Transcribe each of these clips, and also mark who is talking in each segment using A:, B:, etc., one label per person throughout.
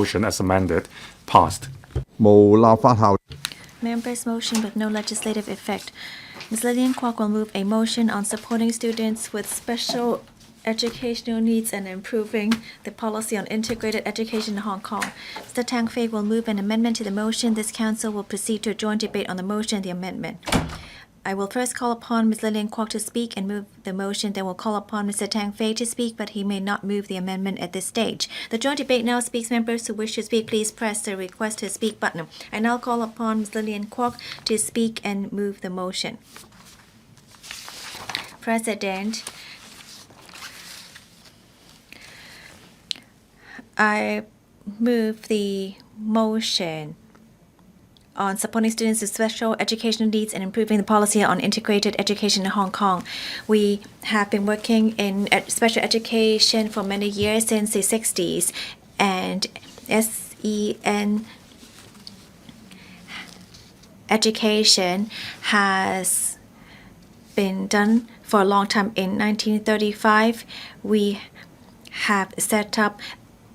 A: Motion as amended passed.
B: 無立法效
C: Members' motion with no legislative effect. Ms. Lillian KWOK will move a motion on supporting students with special educational needs and improving the policy on integrated education in Hong Kong. Mr. Tang Fei will move an amendment to the motion. This council will proceed to a joint debate on the motion and the amendment. I will first call upon Ms. Lillian KWOK to speak and move the motion, then we'll call upon Mr. Tang Fei to speak, but he may not move the amendment at this stage. The joint debate now speaks. Members who wish to speak, please press the request to speak button. I now call upon Ms. Lillian KWOK to speak and move the motion. President, I move the motion on supporting students with special educational needs and improving the policy on integrated education in Hong Kong. We have been working in special education for many years, since the 60s, and SEN education has been done for a long time. In 1935, we have set up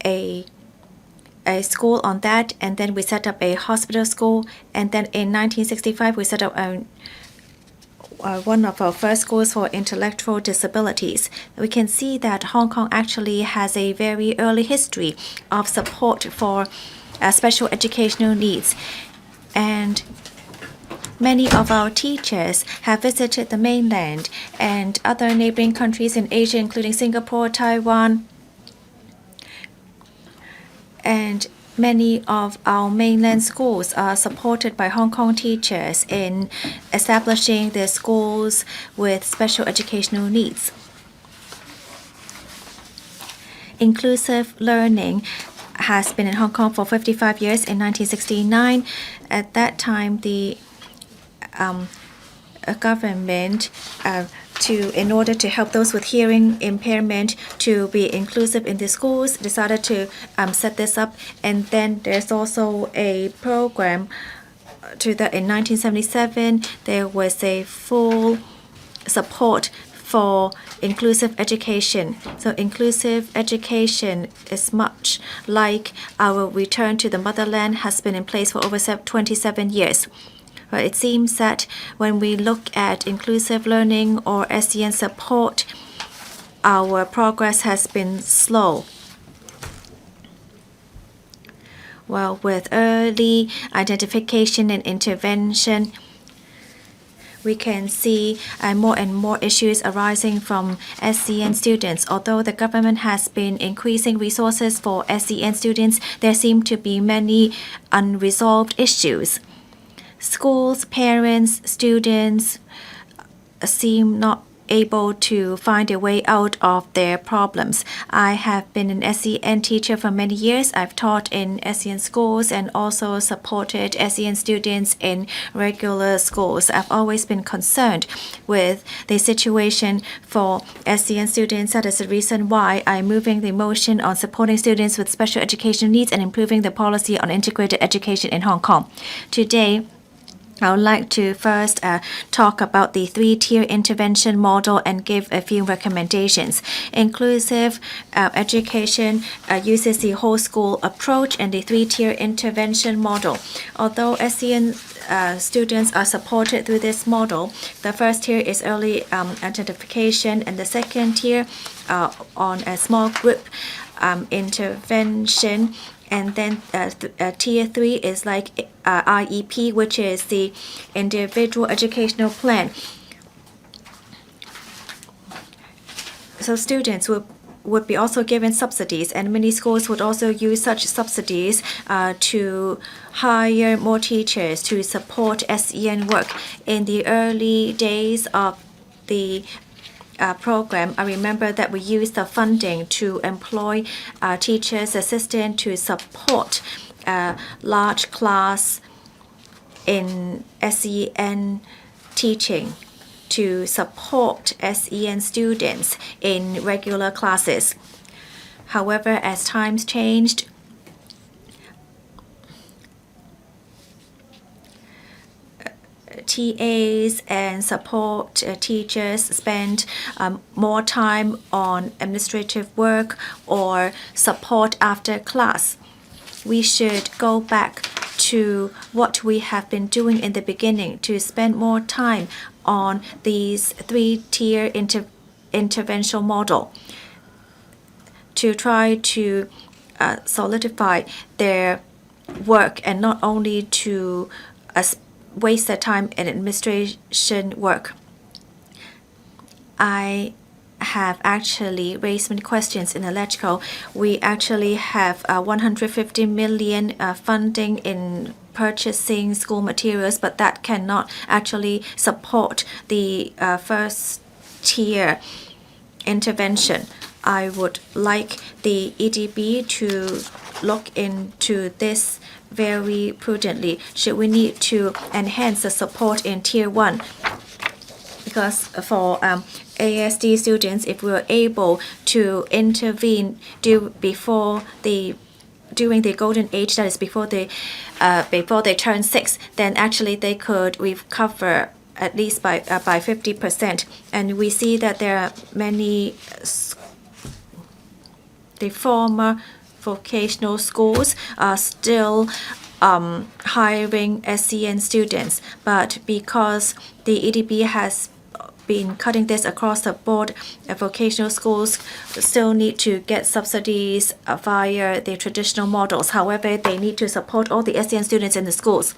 C: a school on that, and then we set up a hospital school, and then in 1965 we set up one of our first schools for intellectual disabilities. We can see that Hong Kong actually has a very early history of support for special educational needs, and many of our teachers have visited the mainland and other neighboring countries in Asia, including Singapore, Taiwan, and many of our mainland schools are supported by Hong Kong teachers in establishing their schools with special educational needs. Inclusive learning has been in Hong Kong for 55 years. In 1969, at that time, the government in order to help those with hearing impairment to be inclusive in the schools, decided to set this up. And then there's also a program in 1977, there was a full support for inclusive education. So inclusive education is much like our return to the motherland, has been in place for over 27 years. But it seems that when we look at inclusive learning or SEN support, our progress has been slow. Well, with early identification and intervention, we can see more and more issues arising from SEN students. Although the government has been increasing resources for SEN students, there seem to be many unresolved issues. Schools, parents, students seem not able to find a way out of their problems. I have been an SEN teacher for many years. I've taught in SEN schools and also supported SEN students in regular schools. I've always been concerned with the situation for SEN students. That is the reason why I'm moving the motion on supporting students with special educational needs and improving the policy on integrated education in Hong Kong. Today, I would like to first talk about the three-tier intervention model and give a few recommendations. Inclusive education uses the whole school approach and the three-tier intervention model. Although SEN students are supported through this model, the first tier is early identification, and the second tier on a small group intervention. And then tier 3 is like IEP, which is the individual educational plan. So students would be also given subsidies, and many schools would also use such subsidies to hire more teachers to support SEN work. In the early days of the program, I remember that we used the funding to employ teachers, assistants to support large class in SEN teaching, to support SEN students in regular classes. However, as times changed, TAs and support teachers spend more time on administrative work or support after class. we should go back to what we have been doing in the beginning to spend more time on these three-tier intervention model to try to solidify their work and not only to waste their time in administration work. I have actually raised many questions in electrical. We actually have 150 million funding in purchasing school materials, but that cannot actually support the first tier intervention. I would like the EDB to look into this very prudently. Should we need to enhance the support in tier 1? Because for ASD students, if we were able to intervene during the golden age, that is before they turn 6, then actually they could recover at least by 50%. And we see that there are many the former vocational schools are still hiring SCN students, but because the EDB has been cutting this across the board, vocational schools still need to get subsidies via the traditional models. However, they need to support all the SCN students in the schools.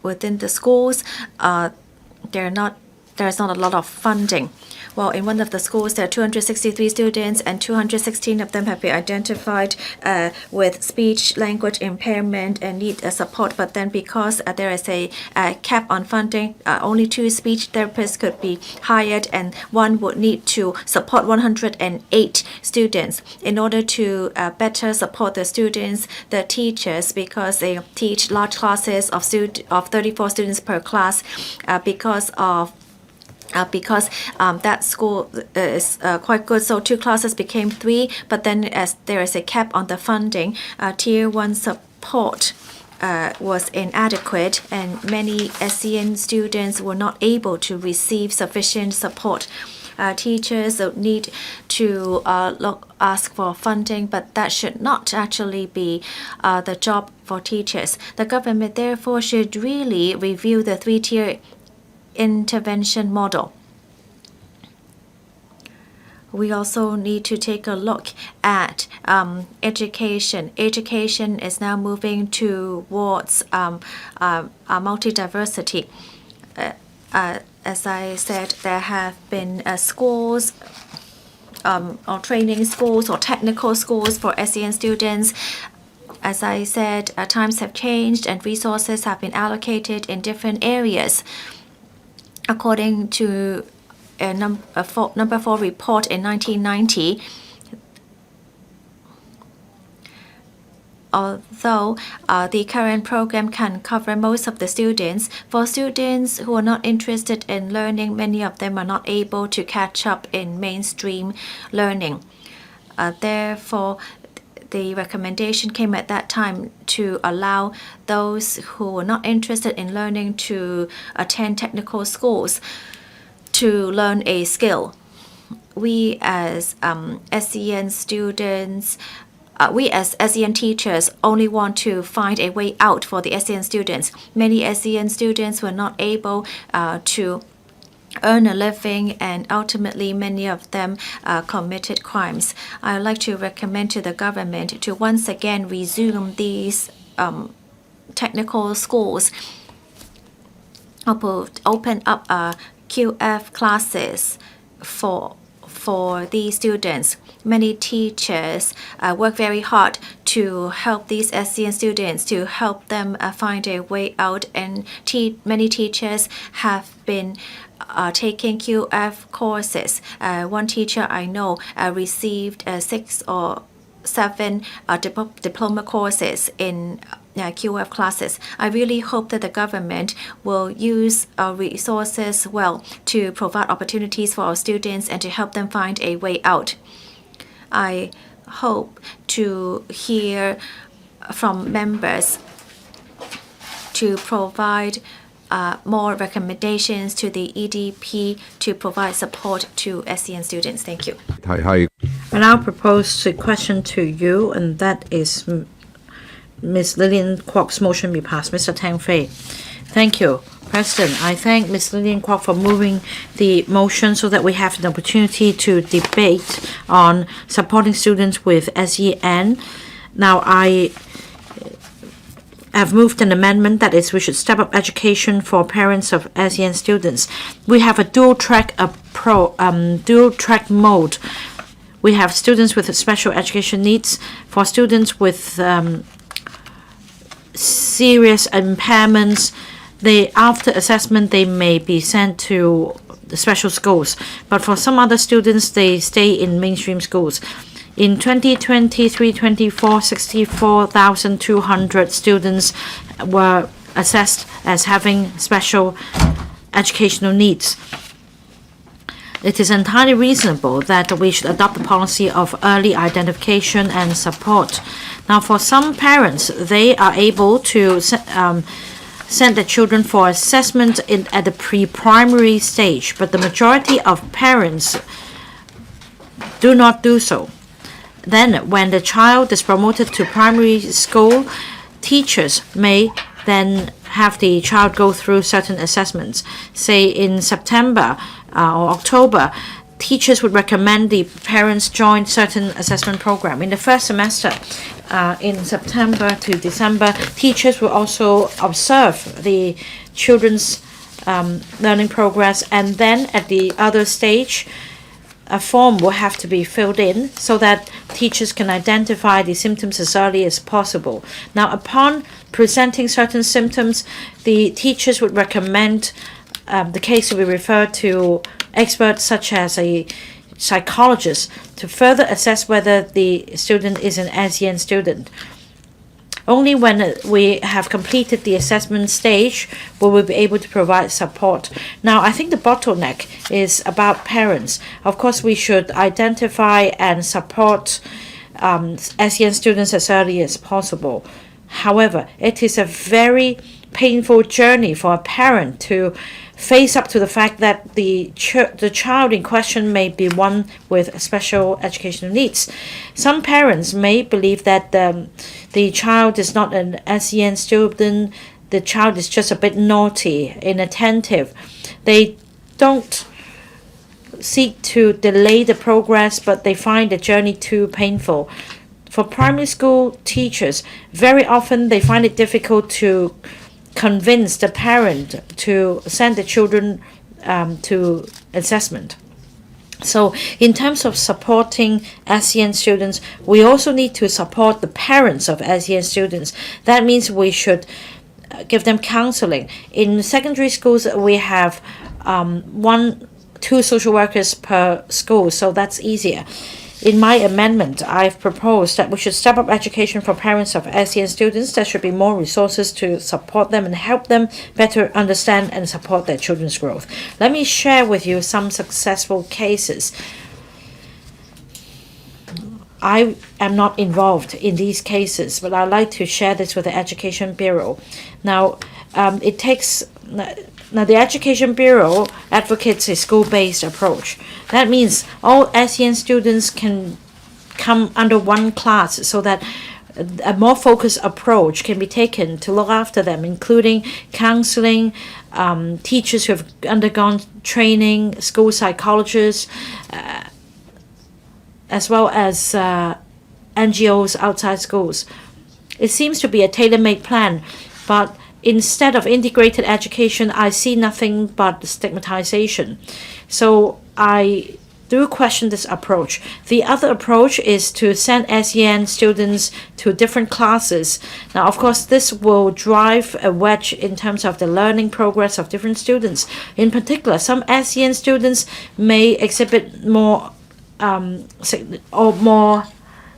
C: Within the schools, there's not a lot of funding. Well, in one of the schools, there are 263 students, and 216 of them have been identified with speech language impairment and need support. But then because there is a cap on funding, only 2 speech therapists could be hired, and one would need to support 108 students. In order to better support the students, the teachers, because they teach large classes of 34 students per class, because that school is quite good, so 2 classes became 3, but then as there is a cap on the funding, tier 1 support was inadequate, and many SCN students were not able to receive sufficient support. Teachers need to ask for funding, but that should not actually be the job for teachers. The government therefore should really review the 3-tier intervention model. We also need to take a look at education. Education is now moving towards multi-diversity. As I said, there have been schools or training schools or technical schools for SCN students. As I said, times have changed and resources have been allocated in different areas. According to a number 4 report in 1990, although the current program can cover most of the students, for students who are not interested in learning, many of them are not able to catch up in mainstream learning. Therefore, the recommendation came at that time to allow those who were not interested in learning to attend technical schools to learn a skill. We as SCN students, we as SCN teachers only want to find a way out for the SCN students. Many SCN students were not able to earn a living, and ultimately many of them committed crimes. I would like to recommend to the government to once again resume these technical schools, open up QF classes for these students. Many teachers work very hard to help these SCN students, to help them find a way out, and many teachers have been taking QF courses. One teacher I know received 6 or 7 diploma courses in QF classes. I really hope that the government will use our resources well to provide opportunities for our students and to help them find a way out. I hope to hear from members to provide more recommendations to the EDP to provide support to SCN students. Thank you.
D: I now propose a question to you, and that is Ms. Lillian KWOK's motion be passed. Mr. Tang Fei. Thank you, President. I thank Ms. Lillian KWOK for moving the motion so that we have an opportunity to debate on supporting students with SEN. Now, I have moved an amendment that is we should step up education for parents of SEN students. We have a dual track mode. We have students with special education needs. For students with serious impairments, after assessment they may be sent to the special schools. But for some other students, they stay in mainstream schools. In 2023-24, 64,200 students were assessed as having special educational needs. It is entirely reasonable that we should adopt the policy of early identification and support. Now, for some parents, they are able to send their children for assessment at the pre-primary stage, but the majority of parents do not do so. Then, when the child is promoted to primary school, teachers may then have the child go through certain assessments. Say in September or October, teachers would recommend the parents join certain assessment program. In the first semester, in September to December, teachers will also observe the children's learning progress, and then at the other stage, a form will have to be filled in so that teachers can identify the symptoms as early as possible. Now, upon presenting certain symptoms, the teachers would recommend the case to be referred to experts such as a psychologist to further assess whether the student is an SEN student. Only when we have completed the assessment stage will we be able to provide support. Now, I think the bottleneck is about parents. Of course, we should identify and support SEN students as early as possible. However, it is a very painful journey for a parent to face up to the fact that the child in question may be one with special educational needs. Some parents may believe that the child is not an SEN student, the child is just a bit naughty, inattentive. They don't seek to delay the progress, but they find the journey too painful. For primary school teachers, very often they find it difficult to convince the parent to send the children to assessment. So in terms of supporting SEN students, we also need to support the parents of SEN students. That means we should give them counseling. In secondary schools, we have 2 social workers per school, so that's easier. In my amendment, I've proposed that we should step up education for parents of SEN students. There should be more resources to support them and help them better understand and support their children's growth. Let me share with you some successful cases. I am not involved in these cases, but I'd like to share this with the Education Bureau. Now, the Education Bureau advocates a school-based approach. That means all SEN students can come under one class so that a more focused approach can be taken to look after them, including counseling, teachers who have undergone training, school psychologists, as well as NGOs outside schools. It seems to be a tailor-made plan, but instead of integrated education, I see nothing but stigmatization. So I do question this approach. The other approach is to send SEN students to different classes. Now, of course, this will drive a wedge in terms of the learning progress of different students. In particular, some SEN students may exhibit more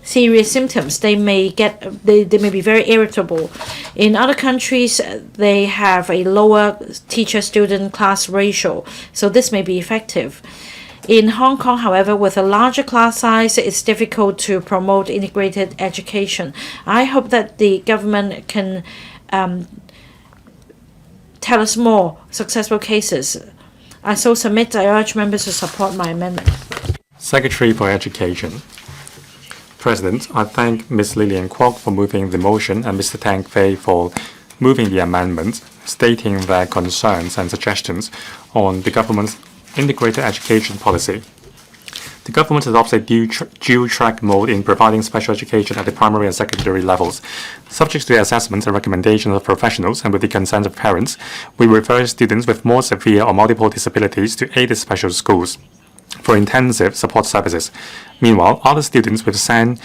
D: serious symptoms. They may be very irritable. In other countries, they have a lower teacher-student class ratio, so this may be effective. In Hong Kong, however, with a larger class size, it's difficult to promote integrated education. I hope that the government can tell us more successful cases. I urge members to support my amendment.
A: Secretary for Education. President, I thank Ms. Lillian KWOK for moving the motion and Mr. Tang Fei for moving the amendment, stating their concerns and suggestions on the government's integrated education policy. The government adopts a dual-track mode in providing special education at the primary and secondary levels. Subject to the assessments and recommendations of professionals and with the consent of parents, we refer students with more severe or multiple disabilities to aided special schools for intensive support services. Meanwhile, other students with SEN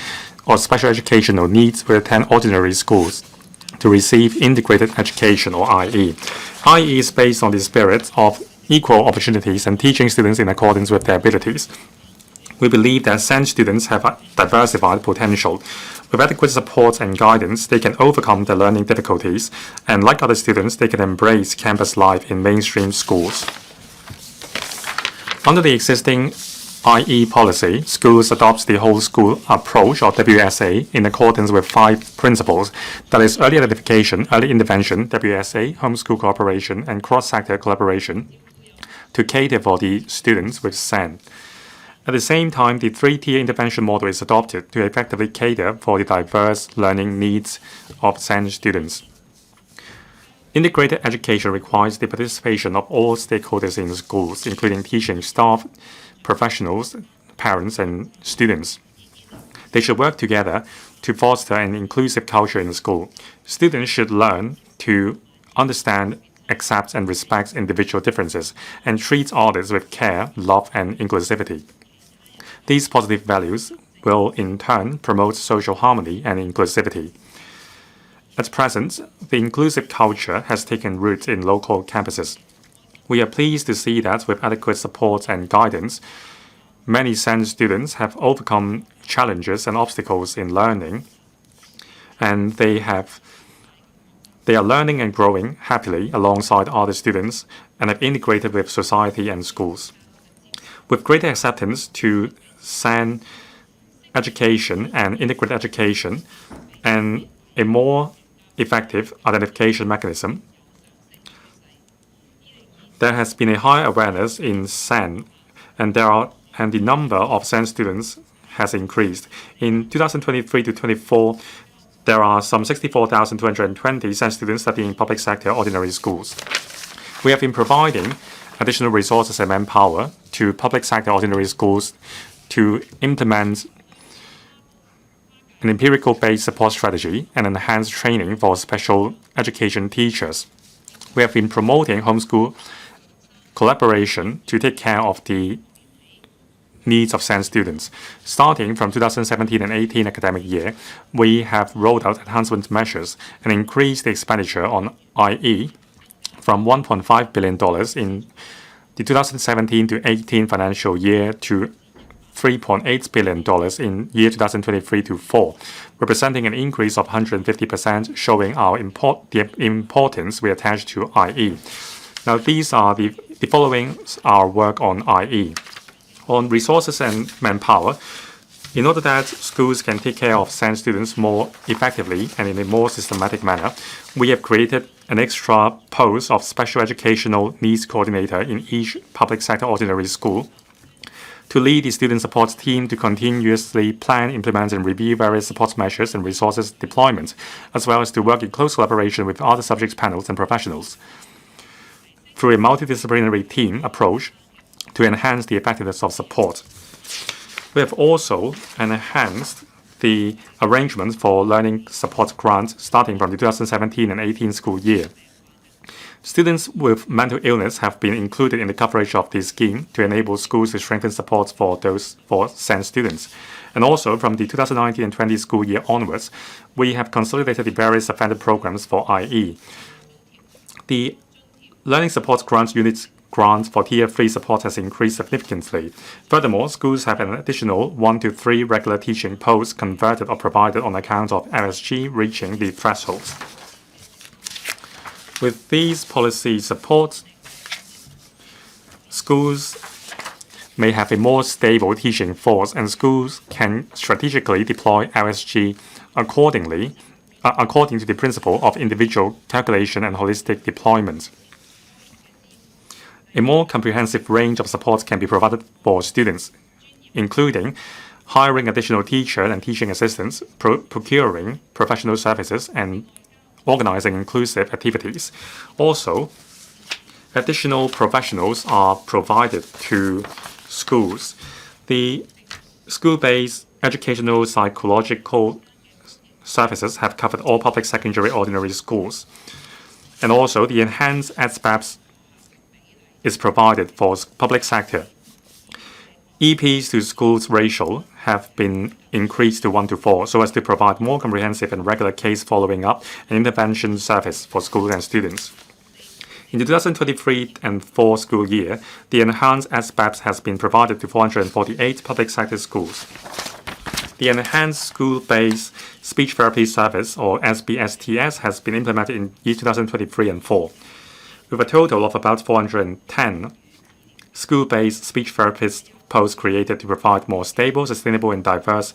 A: or special educational needs will attend ordinary schools to receive integrated education or IE. IE is based on the spirit of equal opportunities and teaching students in accordance with their abilities. We believe that SEN students have a diversified potential. With adequate support and guidance, they can overcome their learning difficulties, and like other students, they can embrace campus life in mainstream schools. Under the existing IE policy, schools adopt the whole school approach, or WSA, in accordance with 5 principles, that is, early identification, early intervention, WSA, homeschool cooperation, and cross-sector collaboration, to cater for the students with SEN. At the same time, the 3-tier intervention model is adopted to effectively cater for the diverse learning needs of SEN students. Integrated education requires the participation of all stakeholders in schools, including teaching staff, professionals, parents, and students. They should work together to foster an inclusive culture in the school. Students should learn to understand, accept, and respect individual differences, and treat others with care, love, and inclusivity. These positive values will, in turn, promote social harmony and inclusivity. At present, the inclusive culture has taken root in local campuses. We are pleased to see that with adequate support and guidance, many SEN students have overcome challenges and obstacles in learning, and they are learning and growing happily alongside other students and have integrated with society and schools. With greater acceptance to SEN education and integrated education and a more effective identification mechanism, there has been a high awareness in SEN, and the number of SEN students has increased. In 2023 to 24, there are some 64,220 SEN students studying in public sector ordinary schools. We have been providing additional resources and manpower to public sector ordinary schools to implement an empirical-based support strategy and enhance training for special education teachers. We have been promoting homeschool collaboration to take care of the needs of SEN students. Starting from 2017 and 18 academic year, we have rolled out enhancement measures and increased the expenditure on IE from $1.5 billion in the 2017 to 18 financial year to $3.8 billion in year 2023 to 4, representing an increase of 150%, showing the importance we attach to IE. Now, these are the following our work on IE. On resources and manpower, in order that schools can take care of SEN students more effectively and in a more systematic manner, we have created an extra post of special educational needs coordinator in each public sector ordinary school to lead the student support team to continuously plan, implement, and review various support measures and resources deployment, as well as to work in close collaboration with other subject panels and professionals through a multidisciplinary team approach to enhance the effectiveness of support. We have also enhanced the arrangements for learning support grants starting from the 2017 and 18 school year. Students with mental illness have been included in the coverage of this scheme to enable schools to strengthen support for SEN students. And also, from the 2019 and 20 school year onwards, we have consolidated the various offender programs for IE. The learning support grant units grant for Tier 3 support has increased significantly. Furthermore, schools have an additional 1 to 3 regular teaching posts converted or provided on account of LSG reaching the thresholds. With these policy supports, schools may have a more stable teaching force, and schools can strategically deploy LSG according to the principle of individual calculation and holistic deployment. A more comprehensive range of supports can be provided for students, including hiring additional teachers and teaching assistants, procuring professional services, and organizing inclusive activities. Also, additional professionals are provided to schools. The school-based educational psychological services have covered all public secondary ordinary schools. And also, the enhanced SBAPS is provided for public sector. EPs to schools ratio have been increased to 1:4 so as to provide more comprehensive and regular case following up and intervention service for schools and students. In the 2023 and 4 school year, the enhanced SBAPS has been provided to 448 public sector schools. The enhanced school-based speech therapy service, or SBSTS, has been implemented in year 2023 and 4, with a total of about 410 school-based speech therapist posts created to provide more stable, sustainable, and diverse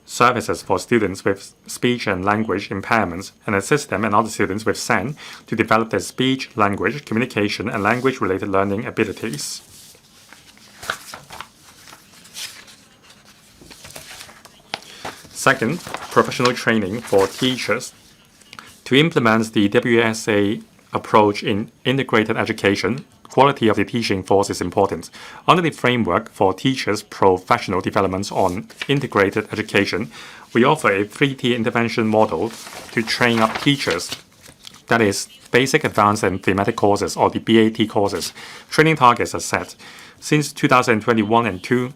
A: services for students with speech and language impairments and assist them and other students with SEN to develop their speech, language, communication, and language-related learning abilities. Second, professional training for teachers. To implement the WSA approach in integrated education, quality of the teaching force is important. Under the framework for teachers' professional development on integrated education, we offer a 3-tier intervention model to train up teachers. That is, basic, advanced, and thematic courses, or the BAT courses. Training targets are set. Since 2021 and 2,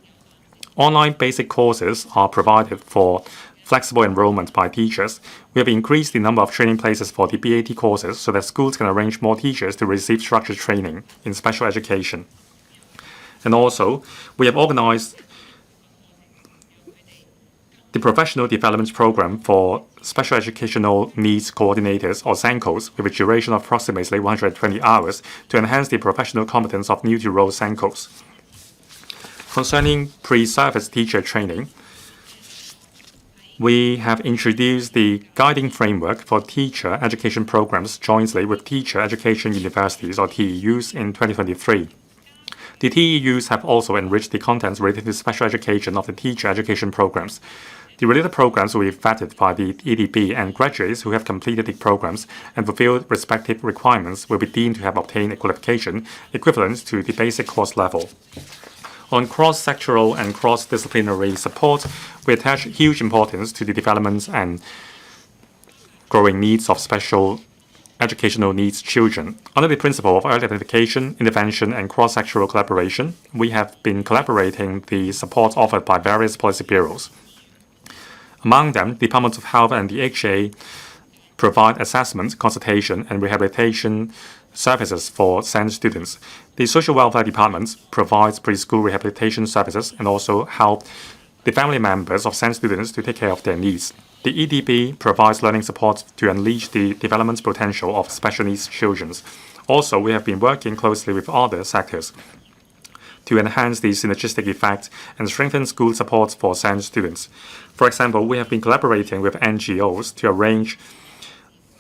A: online basic courses are provided for flexible enrollment by teachers. We have increased the number of training places for the BAT courses so that schools can arrange more teachers to receive structured training in special education. And also, we have organized the Professional Development Program for Special Educational Needs Coordinators, or SENCOs, with a duration of approximately 120 hours to enhance the professional competence of new-to-role SENCOs. Concerning pre-service teacher training, we have introduced the guiding framework for teacher education programs jointly with teacher education universities, or TEUs, in 2023. The TEUs have also enriched the contents related to special education of the teacher education programs. The related programs will be vetted by the EDB, and graduates who have completed the programs and fulfilled respective requirements will be deemed to have obtained a qualification equivalent to the basic course level. On cross-sectoral and cross-disciplinary support, we attach huge importance to the development and growing needs of special educational needs children. Under the principle of early identification, intervention, and cross-sectoral collaboration, we have been collaborating the support offered by various policy bureaus. Among them, the Department of Health and the HA provide assessment, consultation, and rehabilitation services for SEN students. The Social Welfare Department provides preschool rehabilitation services and also help the family members of SEN students to take care of their needs. The EDB provides learning support to unleash the development potential of special needs children. Also, we have been working closely with other sectors to enhance the synergistic effect and strengthen school support for SEN students. For example, we have been collaborating with NGOs to arrange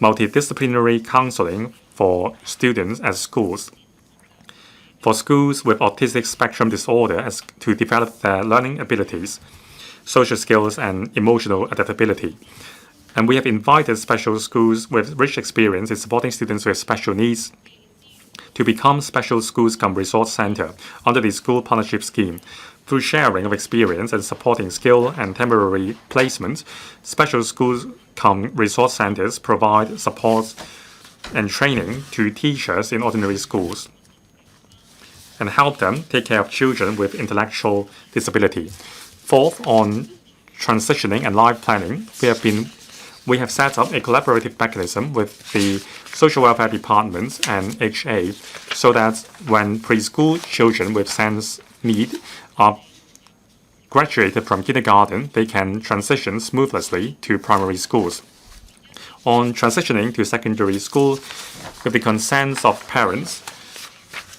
A: multidisciplinary counseling for students at schools. For schools with autistic spectrum disorder as to develop their learning abilities, social skills, and emotional adaptability. And we have invited special schools with rich experience in supporting students with special needs to become special schools cum resource center under the school partnership scheme. Through sharing of experience and supporting skill and temporary placement, special schools cum resource centers provide support and training to teachers in ordinary schools and help them take care of children with intellectual disability. Fourth, on transitioning and life planning, we have set up a collaborative mechanism with the Social Welfare Department and HA so that when preschool children with SENS need are graduated from kindergarten, they can transition smoothly to primary schools. On transitioning to secondary school, with the consent of parents,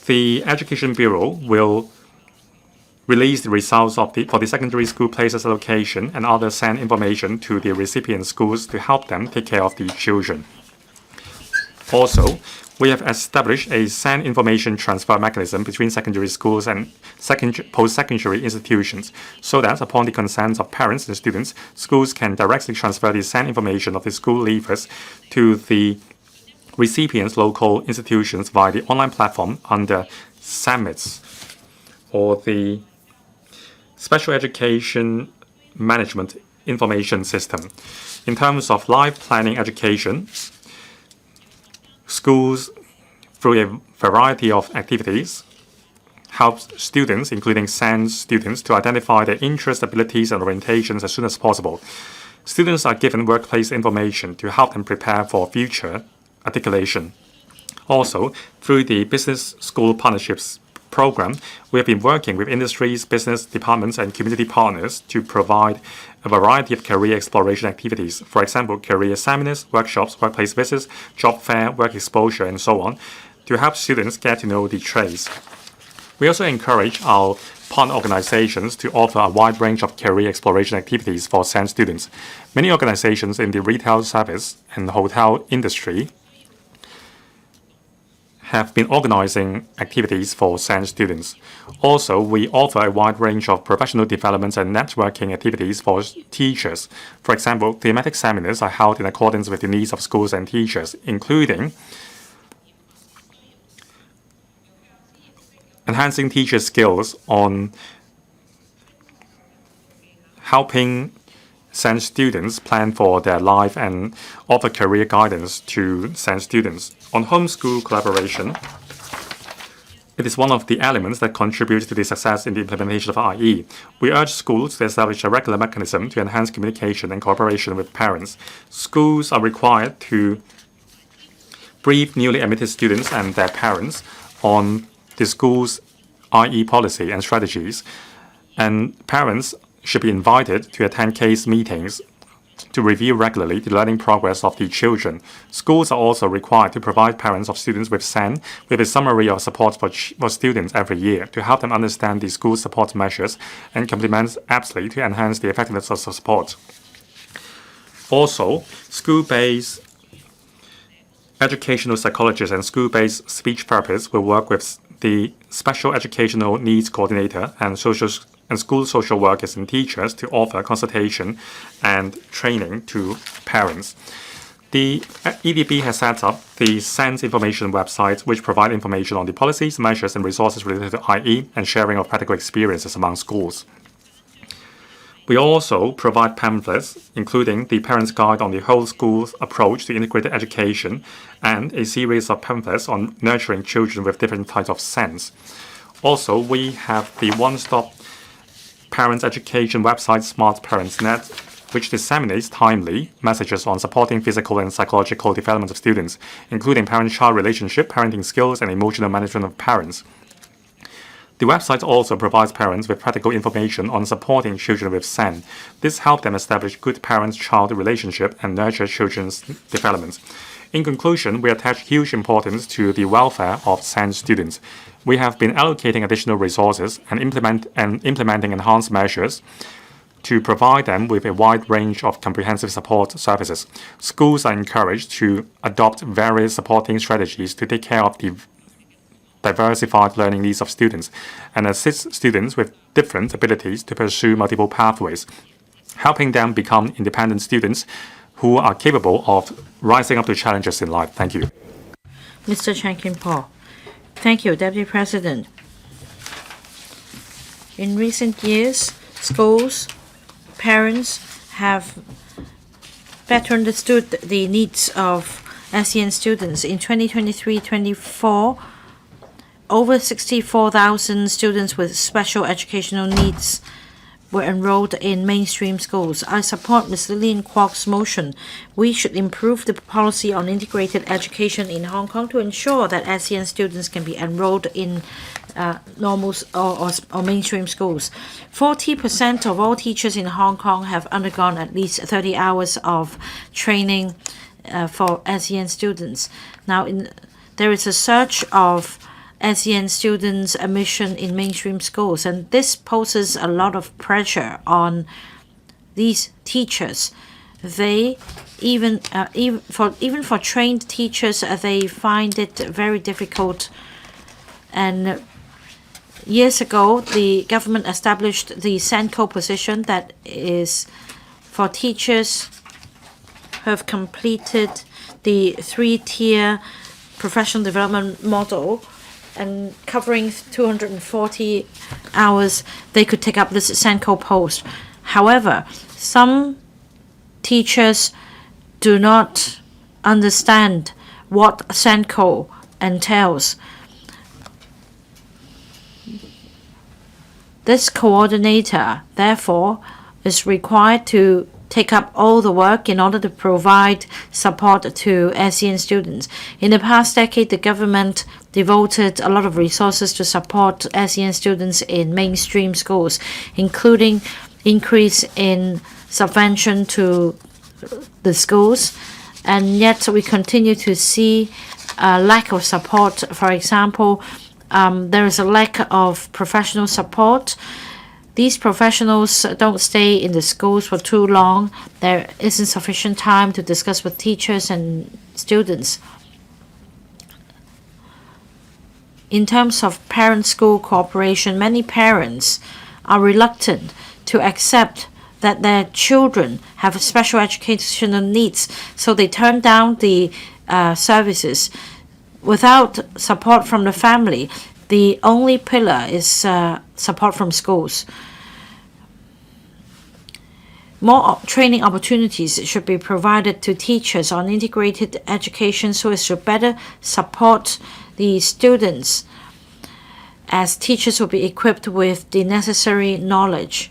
A: the Education Bureau will release the results for the secondary school places allocation and other SEN information to the recipient schools to help them take care of the children. Also, we have established a SEN information transfer mechanism between secondary schools and post-secondary institutions so that upon the consent of parents and students, schools can directly transfer the SEN information of the school leavers to the recipients' local institutions via the online platform under SEMITS, or the Special Education Management Information System. In terms of life planning education, schools, through a variety of activities, help students, including SEN students, to identify their interests, abilities, and orientations as soon as possible. Students are given workplace information to help them prepare for future articulation. Also, through the Business School Partnerships program, we have been working with industries, business departments, and community partners to provide a variety of career exploration activities. For example, career seminars, workshops, workplace visits, job fair, work exposure, and so on, to help students get to know the trades. We also encourage our partner organizations to offer a wide range of career exploration activities for SEN students. Many organizations in the retail service and hotel industry have been organizing activities for SEN students. Also, we offer a wide range of professional development and networking activities for teachers. For example, thematic seminars are held in accordance with the needs of schools and teachers, including enhancing teacher skills on helping SEN students plan for their life and offer career guidance to SEN students. On homeschool collaboration, it is one of the elements that contributes to the success in the implementation of IE. We urge schools to establish a regular mechanism to enhance communication and cooperation with parents. Schools are required to brief newly admitted students and their parents on the school's IE policy and strategies, and parents should be invited to attend case meetings to review regularly the learning progress of the children. Schools are also required to provide parents of students with SEN with a summary of support for students every year to help them understand the school support measures and complement aptly to enhance the effectiveness of support. Also, school-based educational psychologists and school-based speech therapists will work with the special educational needs coordinator and school social workers and teachers to offer consultation and training to parents. The EDB has set up the SENS information website, which provide information on the policies, measures, and resources related to IE and sharing of practical experiences among schools. We also provide pamphlets, including the Parents' Guide on the Whole School's Approach to Integrated Education and a series of pamphlets on nurturing children with different types of SENS. Also, we have the one-stop parents' education website Smart Parents Net, which disseminates timely messages on supporting physical and psychological development of students, including parent-child relationship, parenting skills, and emotional management of parents. The website also provides parents with practical information on supporting children with SEN. This helps them establish good parent-child relationship and nurture children's development. In conclusion, we attach huge importance to the welfare of SEN students. We have been allocating additional resources and implementing enhanced measures to provide them with a wide range of comprehensive support services. Schools are encouraged to adopt various supporting strategies to take care of the diversified learning needs of students and assist students with different abilities to pursue multiple pathways, helping them become independent students who are capable of rising up to challenges in life. Thank you.
D: Mr. Chan Kim-Paul. Thank you, Deputy President. In recent years, schools, parents have better understood the needs of SEN students. In 2023-24, over 64,000 students with special educational needs were enrolled in mainstream schools. I support Ms. Lillian KWOK's motion. We should improve the policy on integrated education in Hong Kong to ensure that SEN students can be enrolled in normal or mainstream schools. 40% of all teachers in Hong Kong have undergone at least 30 hours of training for SEN students. Now, there is a surge of SEN students' admission in mainstream schools, and this poses a lot of pressure on these teachers they even for trained teachers, they find it very difficult. And years ago, the government established the SENCO position, that is for teachers who have completed the 3-tier professional development model and covering 240 hours, they could take up this SENCO post. However, some teachers do not understand what SENCO entails. This coordinator, therefore, is required to take up all the work in order to provide support to SEN students. In the past decade, the government devoted a lot of resources to support SEN students in mainstream schools, including increase in subvention to the schools, and yet we continue to see a lack of support. For example, there is a lack of professional support. These professionals don't stay in the schools for too long. There isn't sufficient time to discuss with teachers and students. In terms of parent-school cooperation, many parents are reluctant to accept that their children have special educational needs, so they turn down the services. Without support from the family, the only pillar is support from schools. More training opportunities should be provided to teachers on integrated education so as to better support the students, as teachers will be equipped with the necessary knowledge.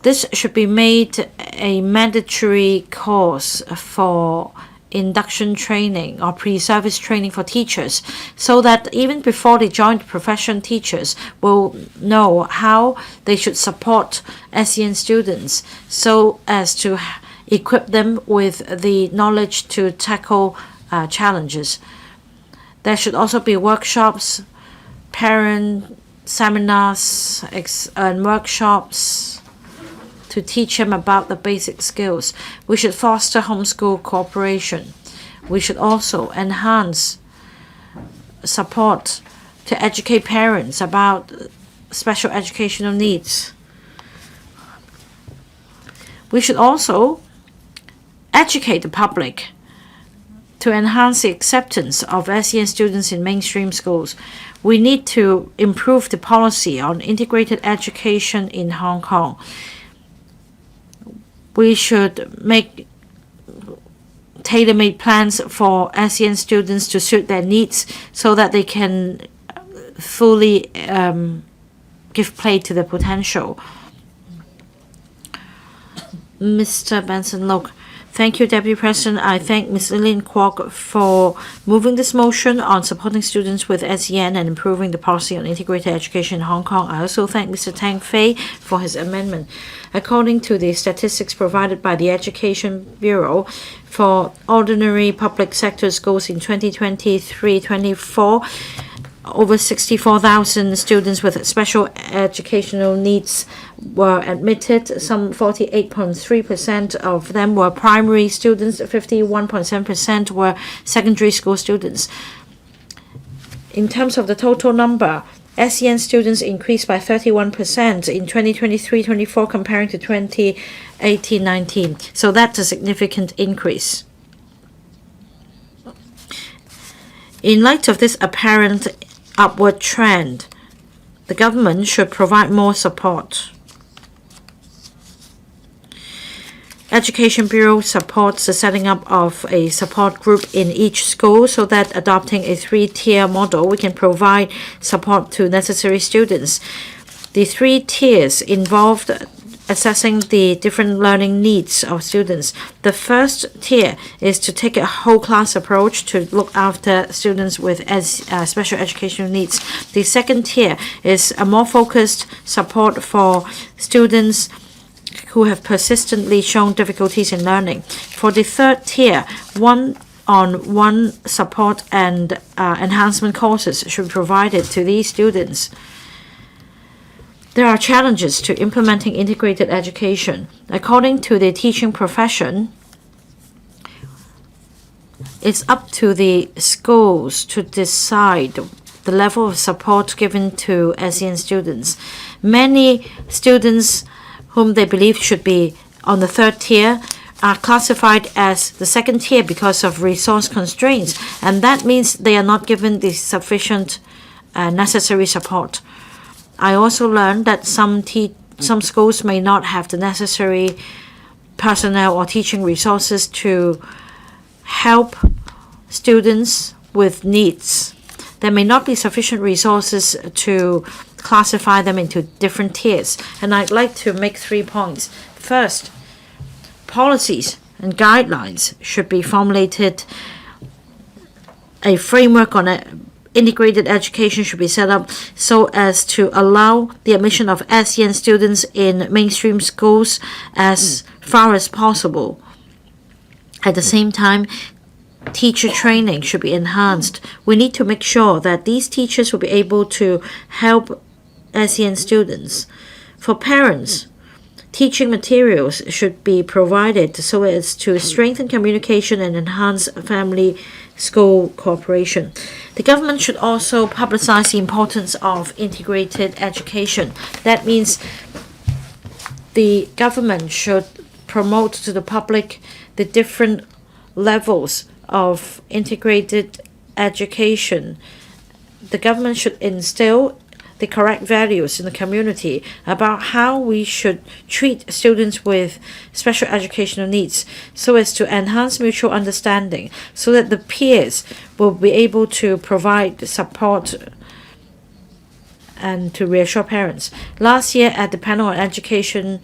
D: This should be made a mandatory course for induction training or pre-service training for teachers, so that even before they join the profession, teachers will know how they should support SEN students so as to equip them with the knowledge to tackle challenges. There should also be workshops, parent seminars, and workshops to teach them about the basic skills. We should foster homeschool cooperation. We should also enhance support to educate parents about special educational needs. We should also educate the public to enhance the acceptance of SEN students in mainstream schools. We need to improve the policy on integrated education in Hong Kong. We should make tailor-made plans for SEN students to suit their needs so that they can fully give play to their potential. Mr. Benson Loke. Thank you, Deputy President. I thank Ms. Lillian KWOK for moving this motion on supporting students with SEN and improving the policy on integrated education in Hong Kong. I also thank Mr. Tang Fei for his amendment. According to the statistics provided by the Education Bureau, for ordinary public sector schools in 2023-24, over 64,000 students with special educational needs were admitted. Some 48.3% of them were primary students, 51.7% were secondary school students. In terms of the total number, SEN students increased by 31% in 2023-24 comparing to 2018-19. So that's a significant increase. In light of this apparent upward trend, the government should provide more support. Education Bureau supports the setting up of a support group in each school so that adopting a 3-tier model, we can provide support to necessary students. The 3 tiers involved assessing the different learning needs of students. The first tier is to take a whole class approach to look after students with special educational needs. The second tier is a more focused support for students who have persistently shown difficulties in learning. For the third tier, one-on-one support and enhancement courses should be provided to these students. There are challenges to implementing integrated education. According to the teaching profession, it's up to the schools to decide the level of support given to SEN students. Many students whom they believe should be on the third tier are classified as the second tier because of resource constraints, and that means they are not given the sufficient necessary support. I also learned that some schools may not have the necessary personnel or teaching resources to help students with needs. There may not be sufficient resources to classify them into different tiers. And I'd like to make 3 points. First, policies and guidelines should be formulated. A framework on integrated education should be set up so as to allow the admission of SEN students in mainstream schools as far as possible. At the same time, teacher training should be enhanced. We need to make sure that these teachers will be able to help SEN students. For parents, teaching materials should be provided so as to strengthen communication and enhance family-school cooperation. The government should also publicize the importance of integrated education. That means the government should promote to the public the different levels of integrated education. The government should instill the correct values in the community about how we should treat students with special educational needs so as to enhance mutual understanding, so that the peers will be able to provide support and to reassure parents. Last year at the panel on education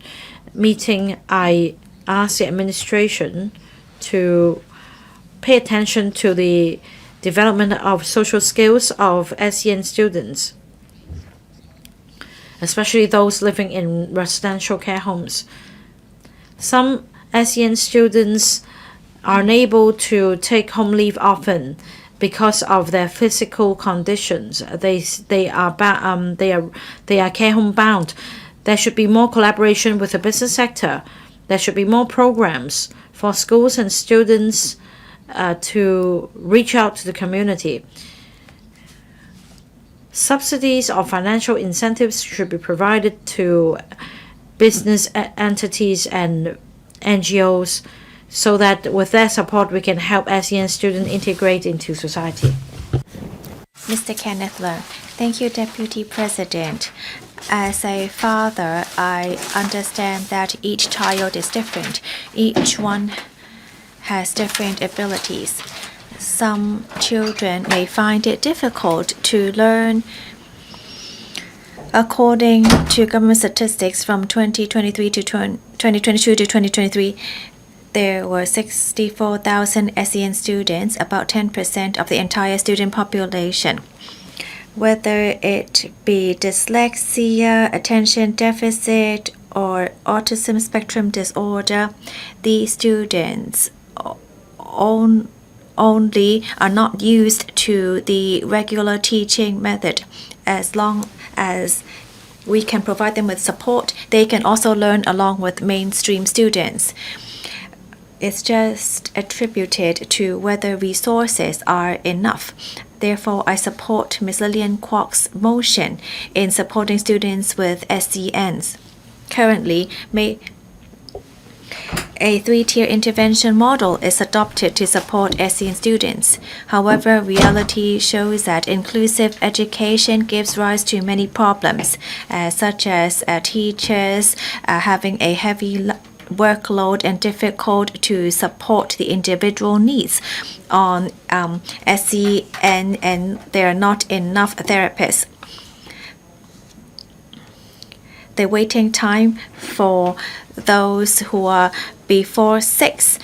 D: meeting, I asked the administration to pay attention to the development of social skills of SEN students, especially those living in residential care homes. Some SEN students are unable to take home leave often because of their physical conditions. They are care home bound. There should be more collaboration with the business sector. There should be more programs for schools and students to reach out to the community. Subsidies or financial incentives should be provided to business entities and NGOs so that with their support we can help SEN students integrate into society.
C: Mr. Kenneth Leung. Thank you, Deputy President. As a father, I understand that each child is different. Each one has different abilities. Some children may find it difficult to learn. According to government statistics from 2023 to 2022 to 2023, there were 64,000 SEN students, about 10% of the entire student population. Whether it be dyslexia, attention deficit, or autism spectrum disorder, these students only are not used to the regular teaching method. As long as we can provide them with support, they can also learn along with mainstream students. It's just attributed to whether resources are enough. Therefore, I support Ms. Lillian KWOK's motion in supporting students with SENs. Currently, a 3-tier intervention model is adopted to support SEN students. However, reality shows that inclusive education gives rise to many problems, such as teachers having a heavy workload and difficult to support the individual needs on SEN, and there are not enough therapists. The waiting time for those who are before 6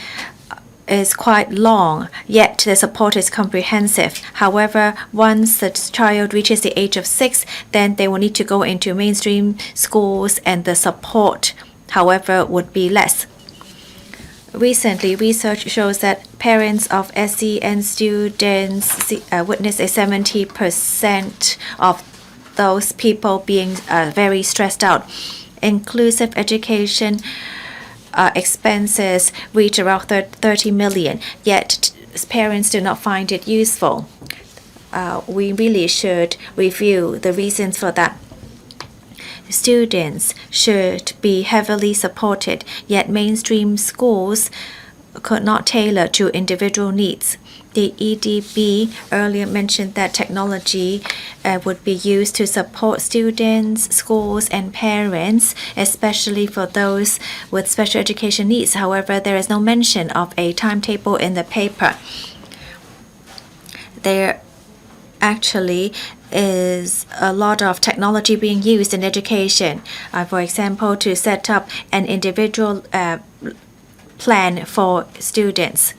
C: is quite long, yet the support is comprehensive. However, once the child reaches the age of 6, then they will need to go into mainstream schools, and the support, however, would be less. Recently, research shows that parents of SEN students witness a 70% of those people being very stressed out. Inclusive education expenses reach around 30 million, yet parents do not find it useful. We really should review the reasons for that. Students should be heavily supported, yet mainstream schools could not tailor to individual needs. The EDB earlier mentioned that technology would be used to support students, schools, and parents, especially for those with special education needs. However, there is no mention of a timetable in the paper. There actually is a lot of technology being used in education. For example, to set up an individual plan for students.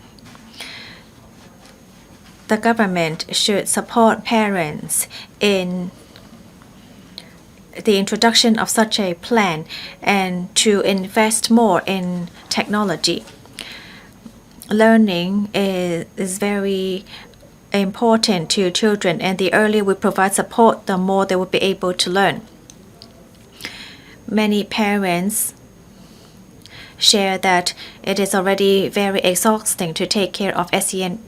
C: The government should support parents in the introduction of such a plan and to invest more in technology. Learning is very important to children, and the earlier we provide support, the more they will be able to learn. Many parents share that it is already very exhausting to take care of SEN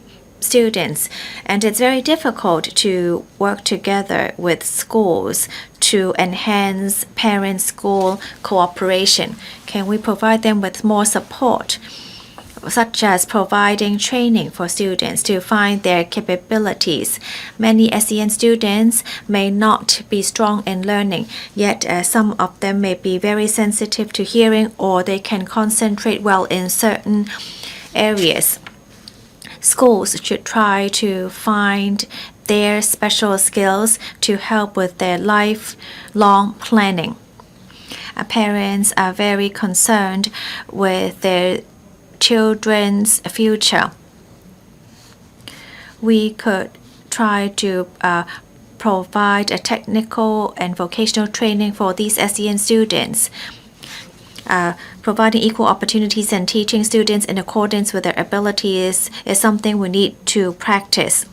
C: students, and it's very difficult to work together with schools to enhance parent-school cooperation. Can we provide them with more support, such as providing training for students to find their capabilities? Many SEN students may not be strong in learning, yet some of them may be very sensitive to hearing, or they can concentrate well in certain areas. Schools should try to find their special skills to help with their lifelong planning. Parents are very concerned with their children's future. We could try to provide a technical and vocational training for these SEN students. Providing equal opportunities and teaching students in accordance with their abilities is something we need to practice.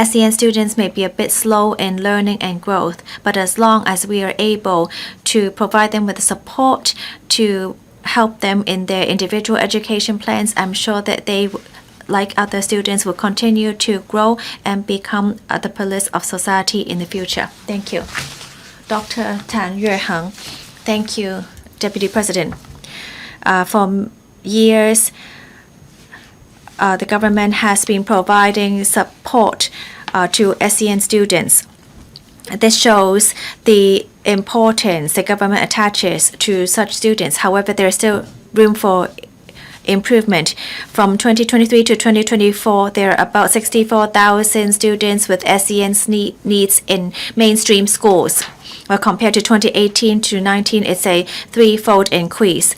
C: SEN students may be a bit slow in learning and growth, but as long as we are able to provide them with support to help them in their individual education plans, I'm sure that they, like other students, will continue to grow and become the pillars of society in the future. Thank you. Dr. Tan Yueheng. Thank you, Deputy President. For years, the government has been providing support to SEN students. This shows the importance the government attaches to such students. However, there is still room for improvement. From 2023 to 2024, there are about 64,000 students with SEN needs in mainstream schools. Well, compared to 2018 to 19, it's a threefold increase.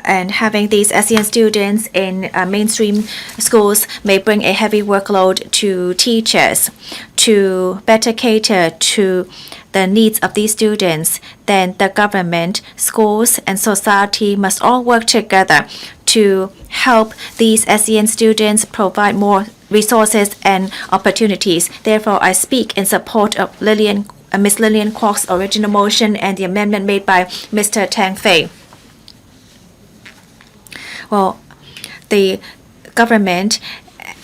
C: And having these SEN students in mainstream schools may bring a heavy workload to teachers. To better cater to the needs of these students, then the government, schools, and society must all work together to help these SEN students provide more resources and opportunities. Therefore, I speak in support of Ms. Lillian Kwok's original motion and the amendment made by Mr. Tang Fei. Well, the government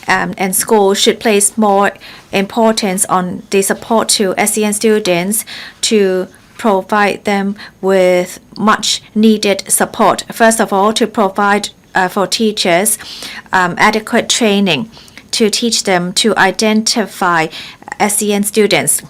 C: and schools should place more importance on the support to SEN students to provide them with much needed support. First of all, to provide for teachers adequate training to teach them to identify SEN students.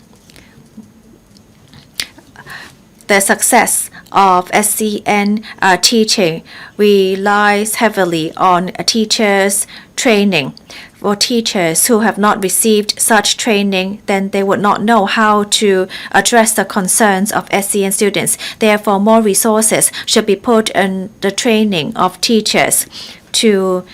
C: The success of SEN teaching relies heavily on teachers' training. For teachers who have not received such training, then they would not know how to address the concerns of SEN students. Therefore, more resources should be put in the training of teachers to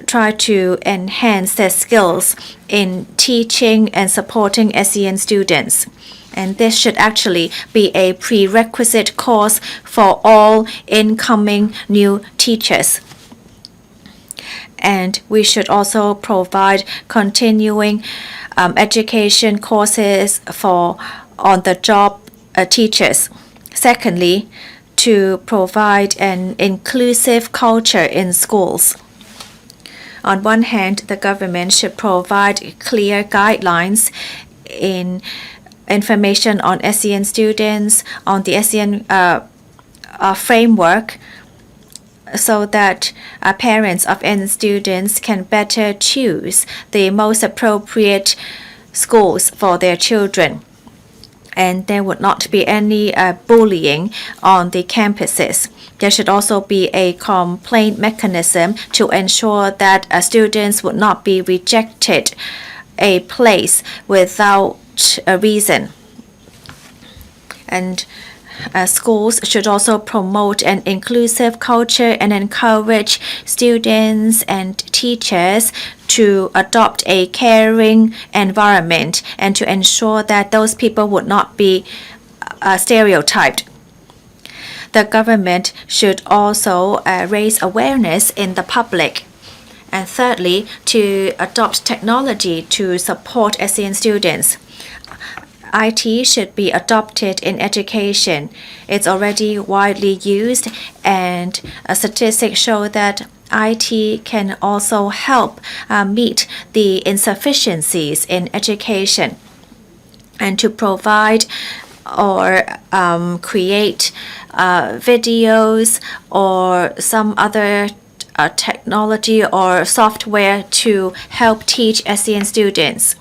C: try to enhance their skills in teaching and supporting SEN students. And this should actually be a prerequisite course for all incoming new teachers. And we should also provide continuing education courses for on-the-job teachers. Secondly, to provide an inclusive culture in schools. On one hand, the government should provide clear guidelines in information on SEN students, on the SEN framework, so that parents of SEN students can better choose the most appropriate schools for their children. And there would not be any bullying on the campuses. There should also be a complaint mechanism to ensure that students would not be rejected a place without a reason. And schools should also promote an inclusive culture and encourage students and teachers to adopt a caring environment and to ensure that those people would not be stereotyped. The government should also raise awareness in the public. And thirdly, to adopt technology to support SEN students. IT should be adopted in education. It's already widely used, and statistics show that IT can also help meet the insufficiencies in education, and to provide or create videos or some other technology or software to help teach SEN students.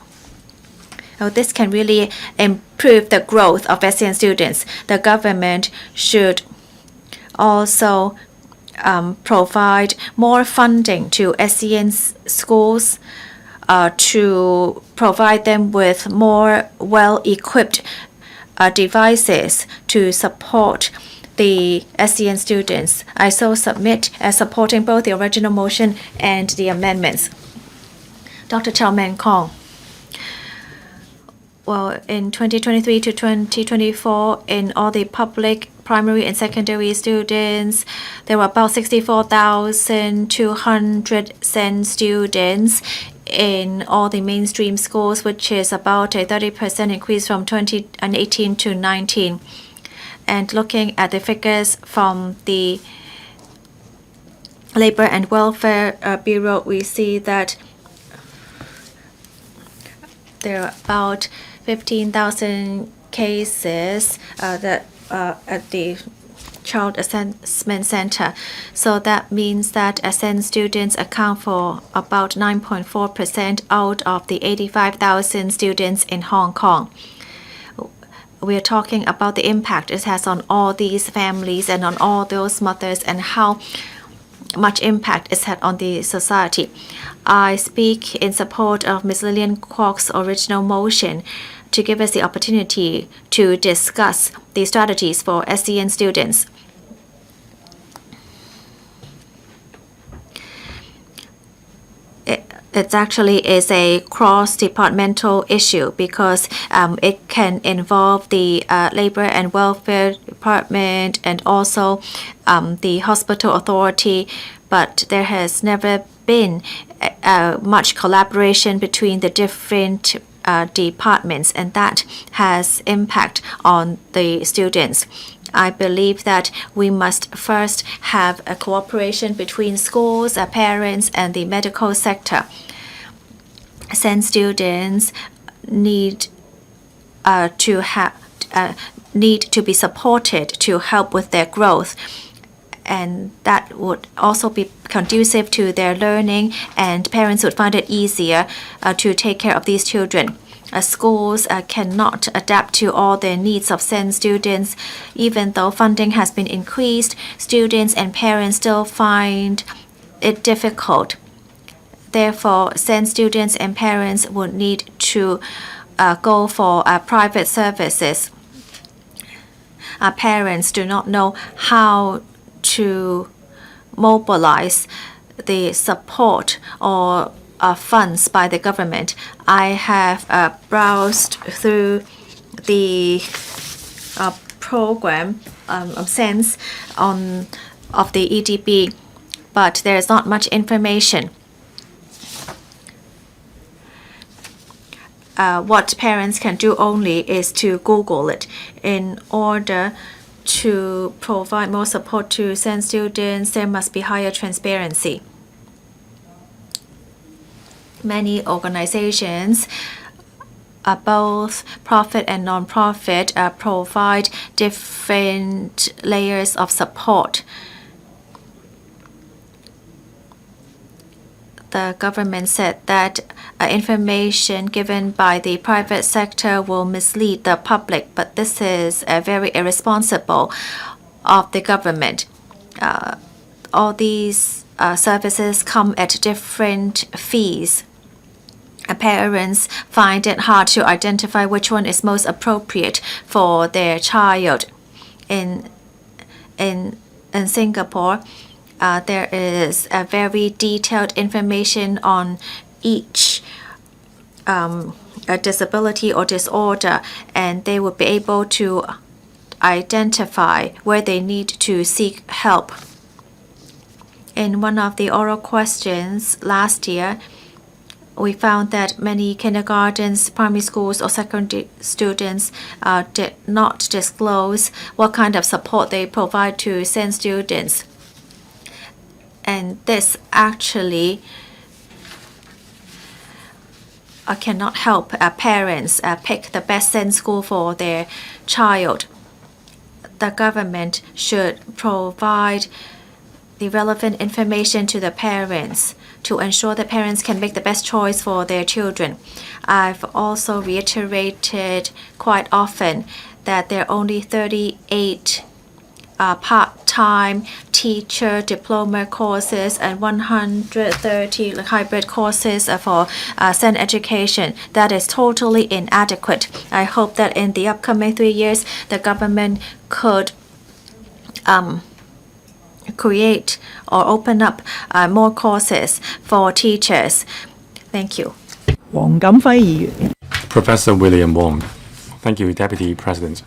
C: This can really improve the growth of SEN students. The government should also provide more funding to SEN schools to provide them with more well-equipped devices to support the SEN students. I so submit as supporting both the original motion and the amendments. Dr. Chow Man Kong. Well, in 2023 to 2024, in all the public, primary, and secondary students, there were about 64,200 SEN students in all the mainstream schools, which is about a 30% increase from 2018 to 19. And looking at the figures from the Labor and Welfare Bureau, we see that there are about 15,000 cases that at the Child Assessment Center. So that means that SEN students account for about 9.4% out of the 85,000 students in Hong Kong. We are talking about the impact it has on all these families and on all those mothers, and how much impact it's had on the society. I speak in support of Ms. Lillian KWOK's original motion to give us the opportunity to discuss the strategies for SEN students. It actually is a cross-departmental issue because it can involve the Labor and Welfare Department and also the hospital authority, but there has never been much collaboration between the different departments, and that has impact on the students. I believe that we must first have a cooperation between schools, parents, and the medical sector. SEN students need to be supported to help with their growth, and that would also be conducive to their learning, and parents would find it easier to take care of these children. Schools cannot adapt to all the needs of SEN students. Even though funding has been increased, students and parents still find it difficult. Therefore, SEN students and parents would need to go for private services. Parents do not know how to mobilize the support or funds by the government. I have browsed through the program sense of the EDB, but there is not much information. what parents can do only is to Google it. In order to provide more support to SEN students, there must be higher transparency. Many organizations, both profit and non-profit, provide different layers of support. The government said that information given by the private sector will mislead the public, but this is very irresponsible of the government. All these services come at different fees. Parents find it hard to identify which one is most appropriate for their child. In Singapore, there is a very detailed information on each disability or disorder, and they will be able to identify where they need to seek help. In one of the oral questions last year, we found that many kindergartens, primary schools, or secondary students did not disclose what kind of support they provide to SEN students. And this actually cannot help parents pick the best SEN school for their child. The government should provide the relevant information to the parents to ensure that parents can make the best choice for their children. I've also reiterated quite often that there are only 38 part-time teacher diploma courses and 130 hybrid courses for SEN education. That is totally inadequate. I hope that in the upcoming 3 years, the government could create or open up more courses for teachers. Thank you.
A: Professor William Wong. Thank you, Deputy President.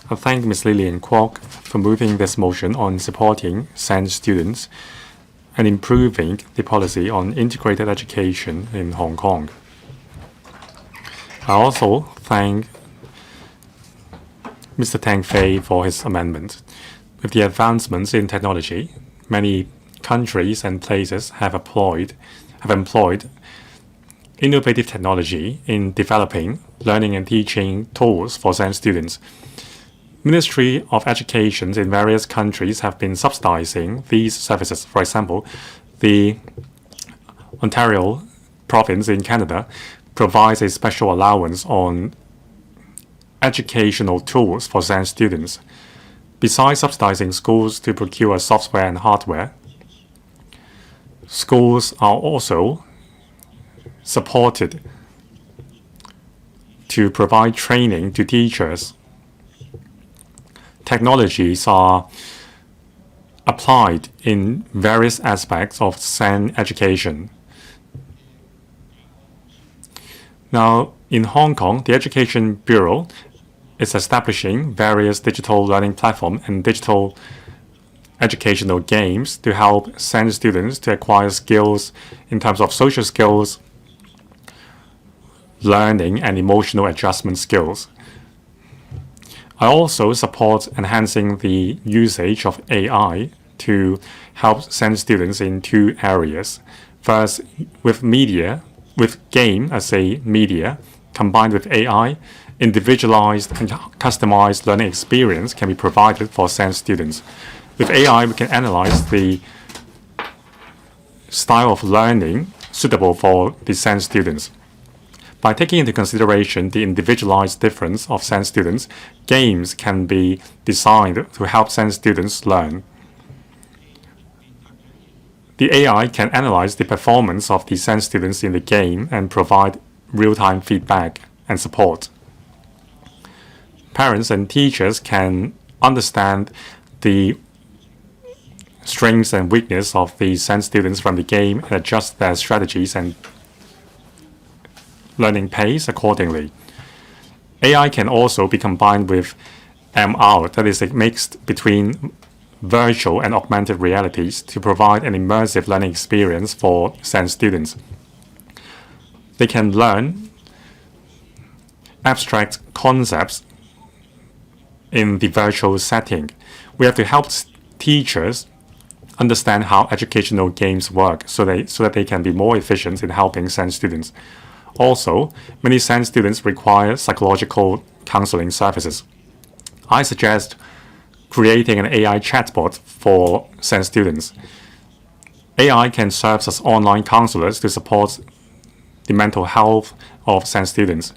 A: I thank Ms. Lillian KWOK for moving this motion on supporting SEN students and improving the policy on integrated education in Hong Kong. I also thank Mr. Tang Fei for his amendment. With the advancements in technology, many countries and places have employed innovative technology in developing learning and teaching tools for SEN students. Ministry of Education in various countries have been subsidizing these services. For example, the Ontario province in Canada provides a special allowance on educational tools for SEN students. Besides subsidizing schools to procure software and hardware, schools are also supported to provide training to teachers. Technologies are applied in various aspects of SEN education. Now, in Hong Kong, the Education Bureau is establishing various digital learning platforms and digital educational games to help SEN students to acquire skills in terms of social skills, learning, and emotional adjustment skills. I also support enhancing the usage of AI to help SEN students in two areas. First, with game as a media, combined with AI, individualized and customized learning experience can be provided for SEN students. With AI, we can analyze the style of learning suitable for the SEN students. By taking into consideration the individualized difference of SEN students, games can be designed to help SEN students learn. The AI can analyze the performance of the SEN students in the game and provide real-time feedback and support. Parents and teachers can understand the strengths and weaknesses of the SEN students from the game and adjust their strategies and learning pace accordingly. AI can also be combined with MR, that is a mix between virtual and augmented realities, to provide an immersive learning experience for SEN students. They can learn abstract concepts in the virtual setting. We have to help teachers understand how educational games work so that they can be more efficient in helping SEND students. Also, many SEND students require psychological counseling services. I suggest creating an AI chatbot for SEND students. AI can serve as online counselors to support the mental health of SEND students.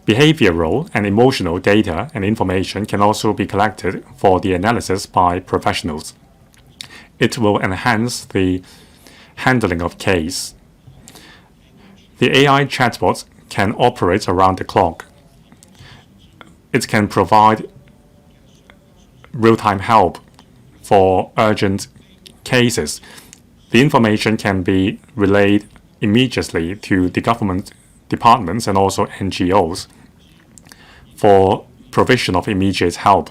A: Behavioral and emotional data and information can also be collected for the analysis by professionals. It will enhance the handling of case. The AI chatbot can operate around the clock. It can provide real-time help for urgent cases. The information can be relayed immediately to the government departments and also NGOs for provision of immediate help.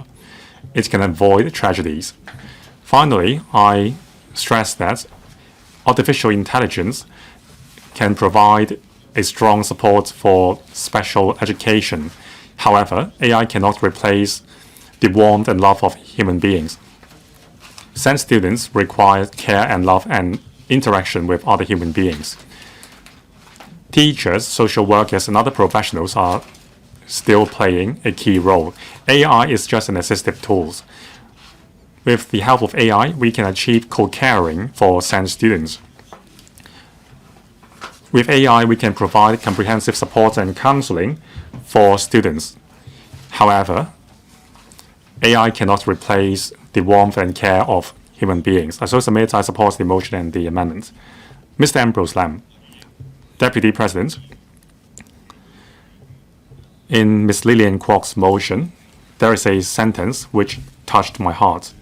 A: It can avoid tragedies. Finally, I stress that artificial intelligence can provide a strong support for special education. However, AI cannot replace the warmth and love of human beings. SEND students require care and love and interaction with other human beings. Teachers, social workers, and other professionals are still playing a key role. AI is just an assistive tool. With the help of AI, we can achieve co-caring for SEND students. With AI, we can provide comprehensive support and counseling for students. However, AI cannot replace the warmth and care of human beings. As I submit, I support the motion and the amendment. Mr. Ambrose Lam, Deputy President, in Ms. Lillian KWOK's motion, there is a sentence which touched my heart.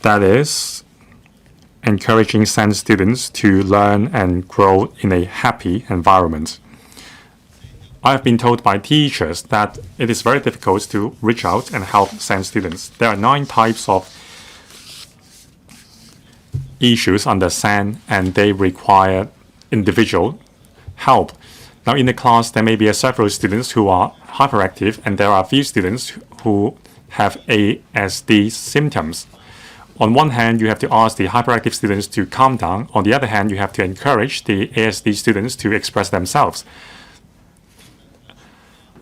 A: That is, encouraging SEND students to learn and grow in a happy environment. I have been told by teachers that it is very difficult to reach out and help SEND students. There are 9 types of issues under SEND, and they require individual help. Now, in the class, there may be several students who are hyperactive, and there are a few students who have ASD symptoms. On one hand, you have to ask the hyperactive students to calm down. On the other hand, you have to encourage the ASD students to express themselves.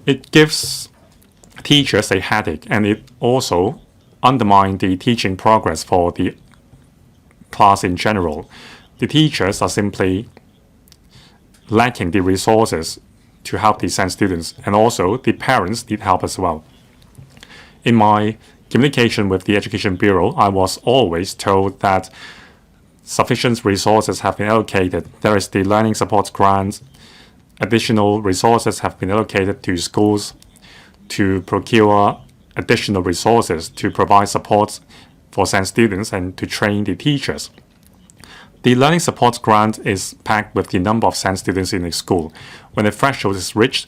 A: It gives teachers a headache, and it also undermines the teaching progress for the class in general. The teachers are simply lacking the resources to help the SEND students, and also the parents need help as well. In my communication with the Education Bureau, I was always told that sufficient resources have been allocated. There is the learning support grant. Additional resources have been allocated to schools to procure additional resources to provide support for SEND students and to train the teachers. The learning support grant is packed with the number of SEND students in a school. When the threshold is reached,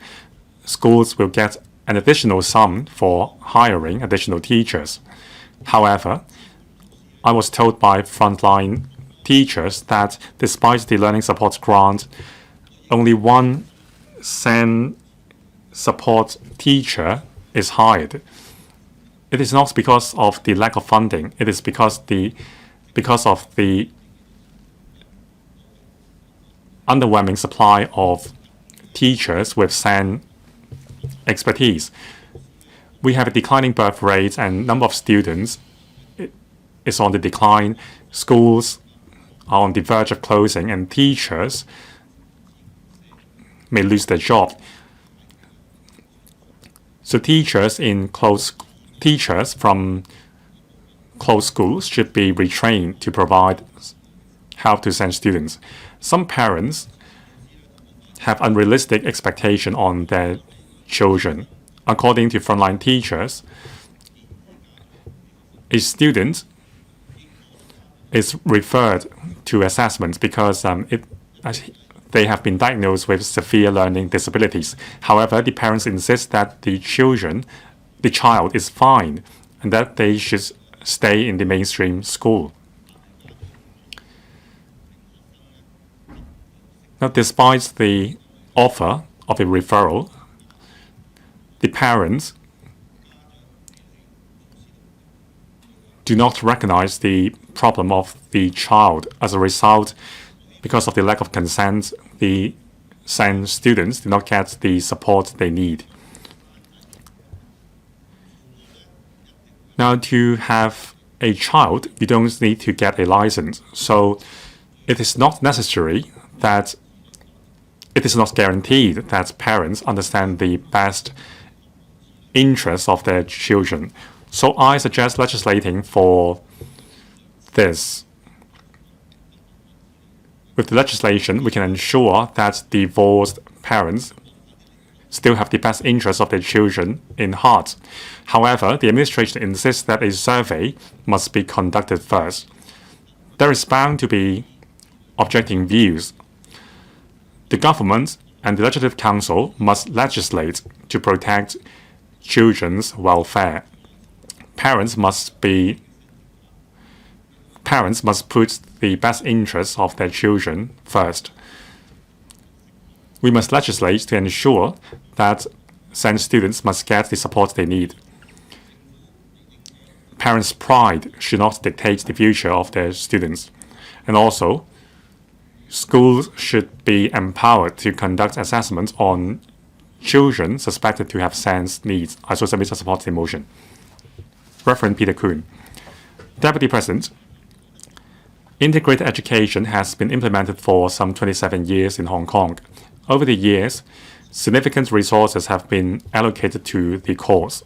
A: schools will get an additional sum for hiring additional teachers. However, I was told by frontline teachers that despite the learning support grant, only one SEND support teacher is hired. It is not because of the lack of funding. It is because of the underwhelming supply of teachers with SEND expertise. We have a declining birth rate, and number of students is on the decline. Schools are on the verge of closing, and teachers may lose their job. So teachers from closed schools should be retrained to provide help to SEND students. Some parents have unrealistic expectation on their children. According to frontline teachers, a student is referred to assessments because they have been diagnosed with severe learning disabilities. However, the parents insist that the child is fine and that they should stay in the mainstream school. Now, despite the offer of a referral, the parents do not recognize the problem of the child. As a result, because of the lack of consent, the SEN students do not get the support they need. Now, to have a child, you don't need to get a license. So it is not necessary that it is not guaranteed that parents understand the best interests of their children. So I suggest legislating for this. With the legislation, we can ensure that divorced parents still have the best interests of their children in heart. However, the administration insists that a survey must be conducted first. There is bound to be objecting views. The government and the Legislative Council must legislate to protect children's welfare. Parents must put the best interests of their children first. We must legislate to ensure that SEN students must get the support they need. Parents' pride should not dictate the future of their students. And also, schools should be empowered to conduct assessments on children suspected to have SEN needs. I so submit a supporting motion. Reverend Peter Kuhn. Deputy President, integrated education has been implemented for some 27 years in Hong Kong. Over the years, significant resources have been allocated to the course.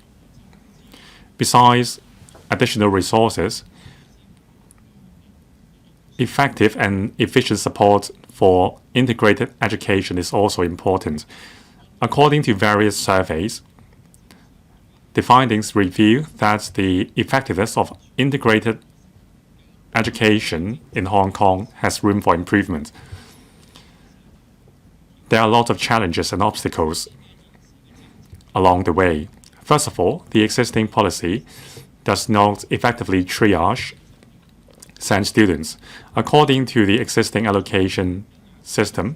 A: Besides additional resources, effective and efficient support for integrated education is also important. According to various surveys, the findings reveal that the effectiveness of integrated education in Hong Kong has room for improvement. There are a lot of challenges and obstacles along the way. First of all, the existing policy does not effectively triage SEN students. According to the existing allocation system,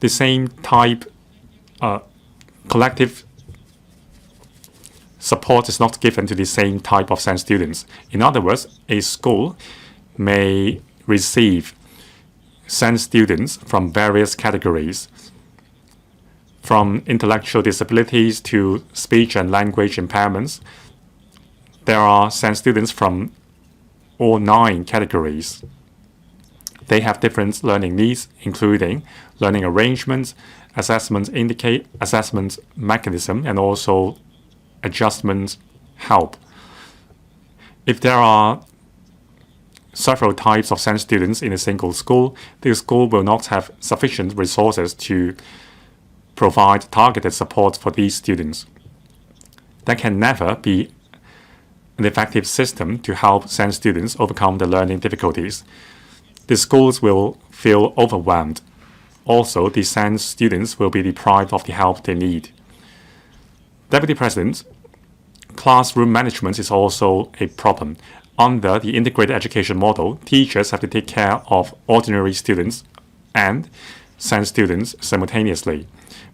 A: the same type collective support is not given to the same type of SEN students. In other words, a school may receive SEN students from various categories, from intellectual disabilities to speech and language impairments. There are SEN students from all 9 categories. They have different learning needs, including learning arrangements, assessment mechanism, and also adjustment help. If there are several types of SEN students in a single school, the school will not have sufficient resources to provide targeted support for these students. There can never be an effective system to help SEN students overcome the learning difficulties. The schools will feel overwhelmed. Also, the SEN students will be deprived of the help they need. Deputy President, classroom management is also a problem. Under the integrated education model, teachers have to take care of ordinary students and SEN students simultaneously.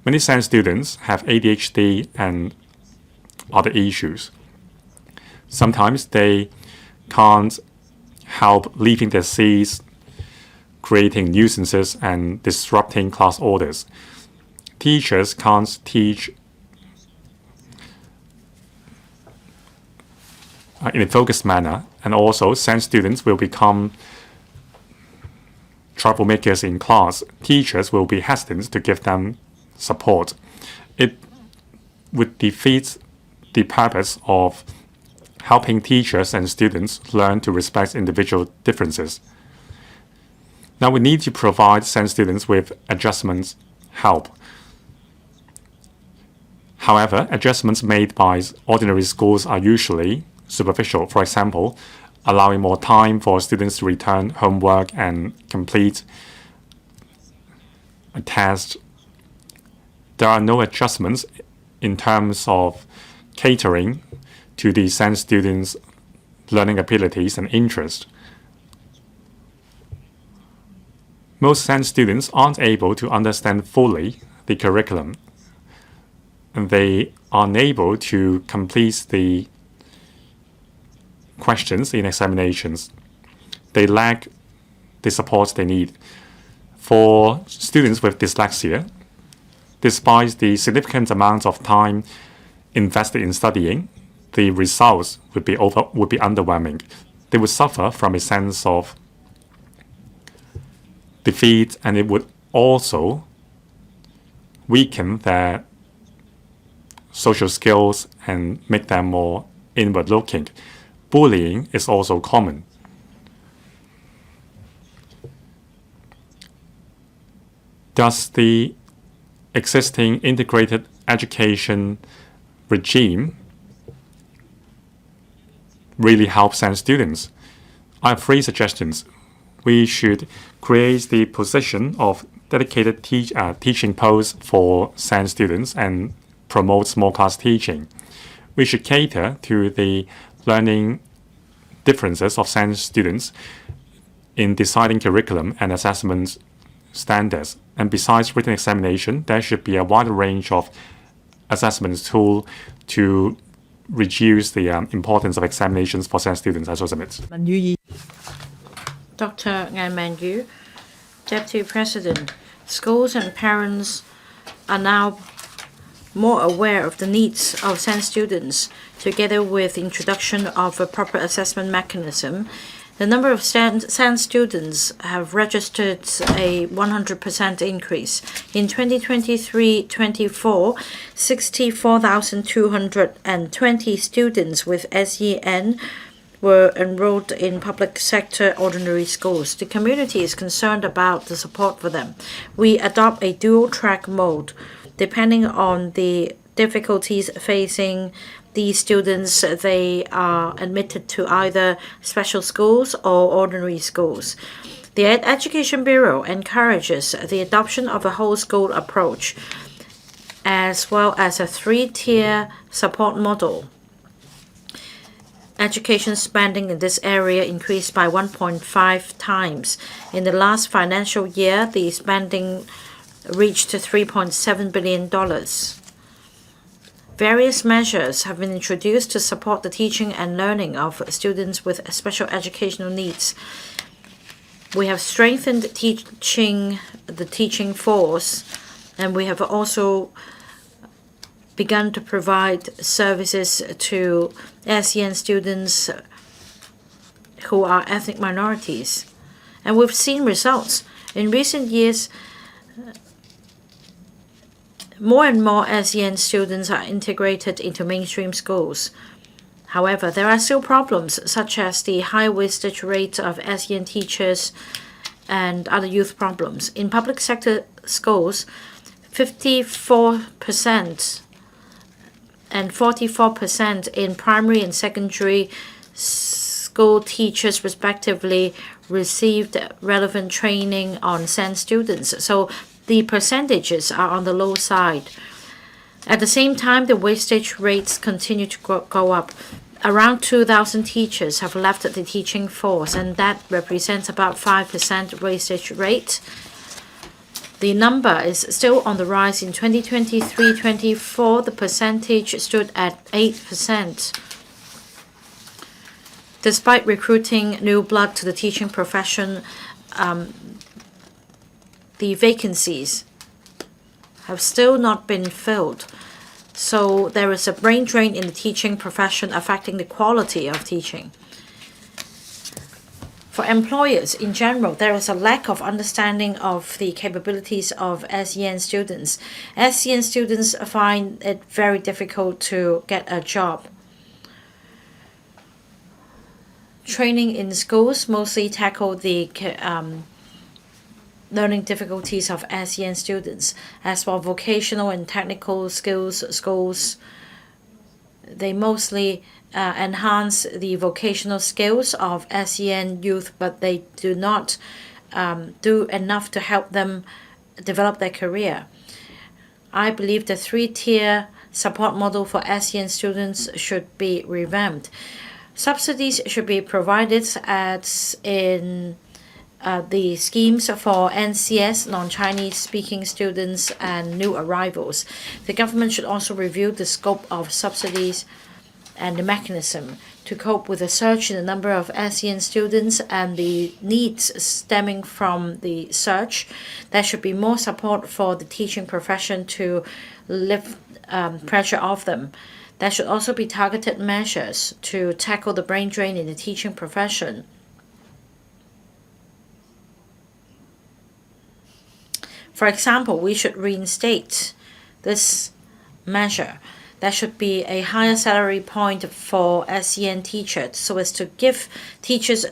A: Many SEN students have ADHD and other issues. Sometimes they can't help leaving their seats, creating nuisances and disrupting class orders. Teachers can't teach in a focused manner, and also SEN students will become troublemakers in class. Teachers will be hesitant to give them support. It would defeat the purpose of helping teachers and students learn to respect individual differences. Now we need to provide SEN students with adjustment help. However, adjustments made by ordinary schools are usually superficial. For example, allowing more time for students to return homework and complete a test. There are no adjustments in terms of catering to the SEN students' learning abilities and interest. Most SEN students aren't able to understand fully the curriculum, and they are unable to complete the questions in examinations. They lack the support they need. For students with dyslexia, despite the significant amount of time invested in studying, the results would be underwhelming. They would suffer from a sense of defeat, and it would also weaken their social skills and make them more inward-looking. Bullying is also common. Does the existing integrated education regime really help SEN students? I have 3 suggestions. We should create the position of dedicated teaching posts for SEN students and promote small class teaching. We should cater to the learning differences of SEN students in deciding curriculum and assessment standards. And besides written examination, there should be a wider range of assessment tools to reduce the importance of examinations for SEN students. I submit.
D: Dr. Ngai Man-yu, Deputy President, schools and parents are now more aware of the needs of SEN students. Together with the introduction of a proper assessment mechanism, the number of SEN students have registered a 100% increase. In 2023-24, 64,220 students with SEN were enrolled in public sector ordinary schools. The community is concerned about the support for them. We adopt a dual-track mode. Depending on the difficulties facing these students, they are admitted to either special schools or ordinary schools. The Education Bureau encourages the adoption of a whole school approach, as well as a 3-tier support model. Education spending in this area increased by 1.5 times. In the last financial year, the spending reached $3.7 billion. Various measures have been introduced to support the teaching and learning of students with special educational needs. We have strengthened the teaching force, and we have also begun to provide services to SEN students who are ethnic minorities. And we've seen results. In recent years, more and more SEN students are integrated into mainstream schools. However, there are still problems such as the high wastage rate of SEN teachers and other youth problems. In public sector schools, 54% and 44% in primary and secondary school teachers respectively received relevant training on SEN students. So the percentages are on the low side. At the same time, the wastage rates continue to go up. Around 2,000 teachers have left the teaching force, and that represents about 5% wastage rate. The number is still on the rise. In 2023-24, the percentage stood at 8%. Despite recruiting new blood to the teaching profession, the vacancies have still not been filled. So there is a brain drain in the teaching profession affecting the quality of teaching. For employers in general, there is a lack of understanding of the capabilities of SEN students. SEN students find it very difficult to get a job. Training in schools mostly tackle the learning difficulties of SEN students. As for vocational and technical skills schools, they mostly enhance the vocational skills of SEN youth, but they do not do enough to help them develop their career. I believe the 3-tier support model for SEN students should be revamped. Subsidies should be provided as in the schemes for NCS, non-Chinese speaking students, and new arrivals. The government should also review the scope of subsidies and the mechanism to cope with the surge in the number of ASEAN students and the needs stemming from the surge. There should be more support for the teaching profession to lift pressure off them. There should also be targeted measures to tackle the brain drain in the teaching profession. For example, we should reinstate this measure. There should be a higher salary point for ASEAN teachers so as to give teachers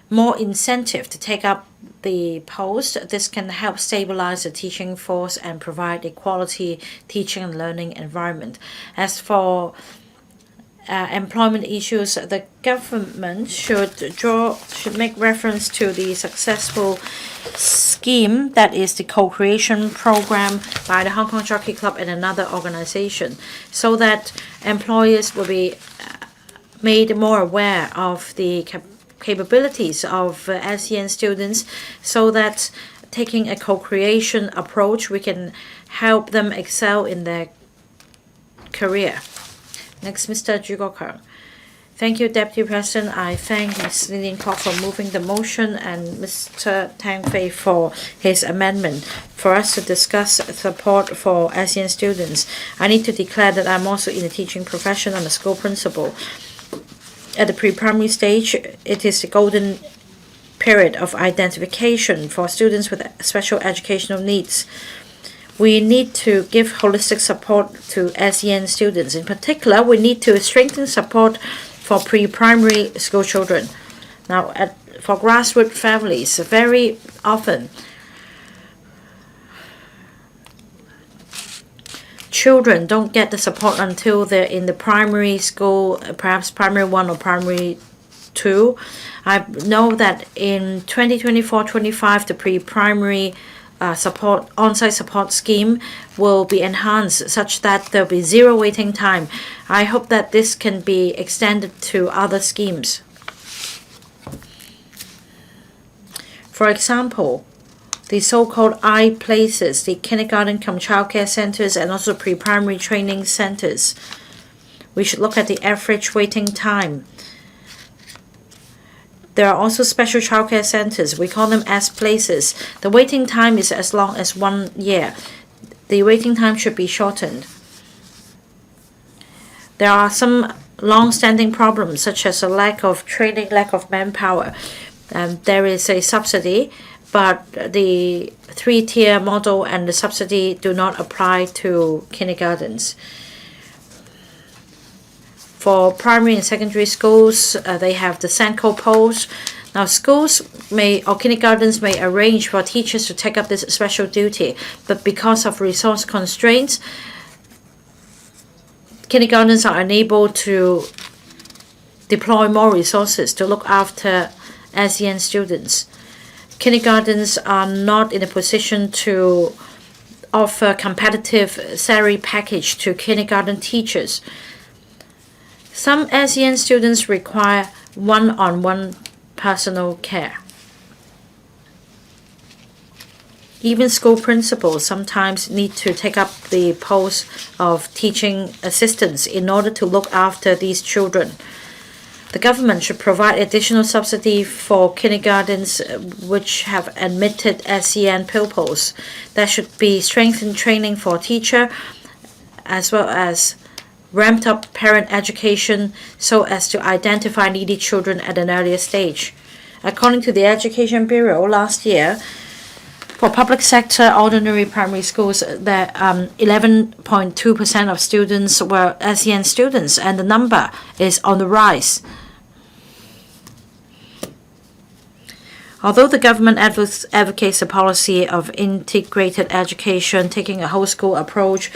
D: more incentive to take up the post. This can help stabilize the teaching force and provide a quality teaching and learning environment. As for employment issues, the government should make reference to the successful scheme that is the co-creation program by the Hong Kong Jockey Club and another organization, so that employers will be made more aware of the capabilities of ASEAN students, so that taking a co-creation approach, we can help them excel in their career. Next, Mr. KWOK. Thank you, Deputy President. I thank Ms. Lillian for moving the motion and Mr. Tang Fei for his amendment for us to discuss support for ASEAN students. I need to declare that I'm also in the teaching profession. I'm a school principal. At the pre-primary stage, it is the golden period of identification for students with special educational needs. We need to give holistic support to ASEAN students. In particular, we need to strengthen support for pre-primary school children. Now, for grassroots families, very often children don't get the support until they're in the primary school, perhaps primary 1 or primary 2. I know that in 2024-25, the pre-primary on-site support scheme will be enhanced such that there'll be zero waiting time. I hope that this can be extended to other schemes. For example, the so-called I-places, the kindergarten cum childcare centers, and also pre-primary training centers. We should look at the average waiting time. There are also special childcare centers. We call them S-places. The waiting time is as long as 1 year. The waiting time should be shortened. There are some long-standing problems, such as a lack of training, lack of manpower. There is a subsidy, but the 3-tier model and the subsidy do not apply to kindergartens. For primary and secondary schools, they have the Senko post. Now, schools or kindergartens may arrange for teachers to take up this special duty, but because of resource constraints, kindergartens are unable to deploy more resources to look after ASEAN students. Kindergartens are not in a position to offer competitive salary package to kindergarten teachers. Some ASEAN students require one-on-one personal care. Even school principals sometimes need to take up the post of teaching assistants in order to look after these children. The government should provide additional subsidy for kindergartens which have admitted ASEAN pupils. There should be strengthened training for teachers as well as ramped up parent education so as to identify needy children at an earlier stage. According to the Education Bureau, last year, for public sector ordinary primary schools, 11.2% of students were ASEAN students, and the number is on the rise. Although the government advocates a policy of integrated education, taking a whole school approach,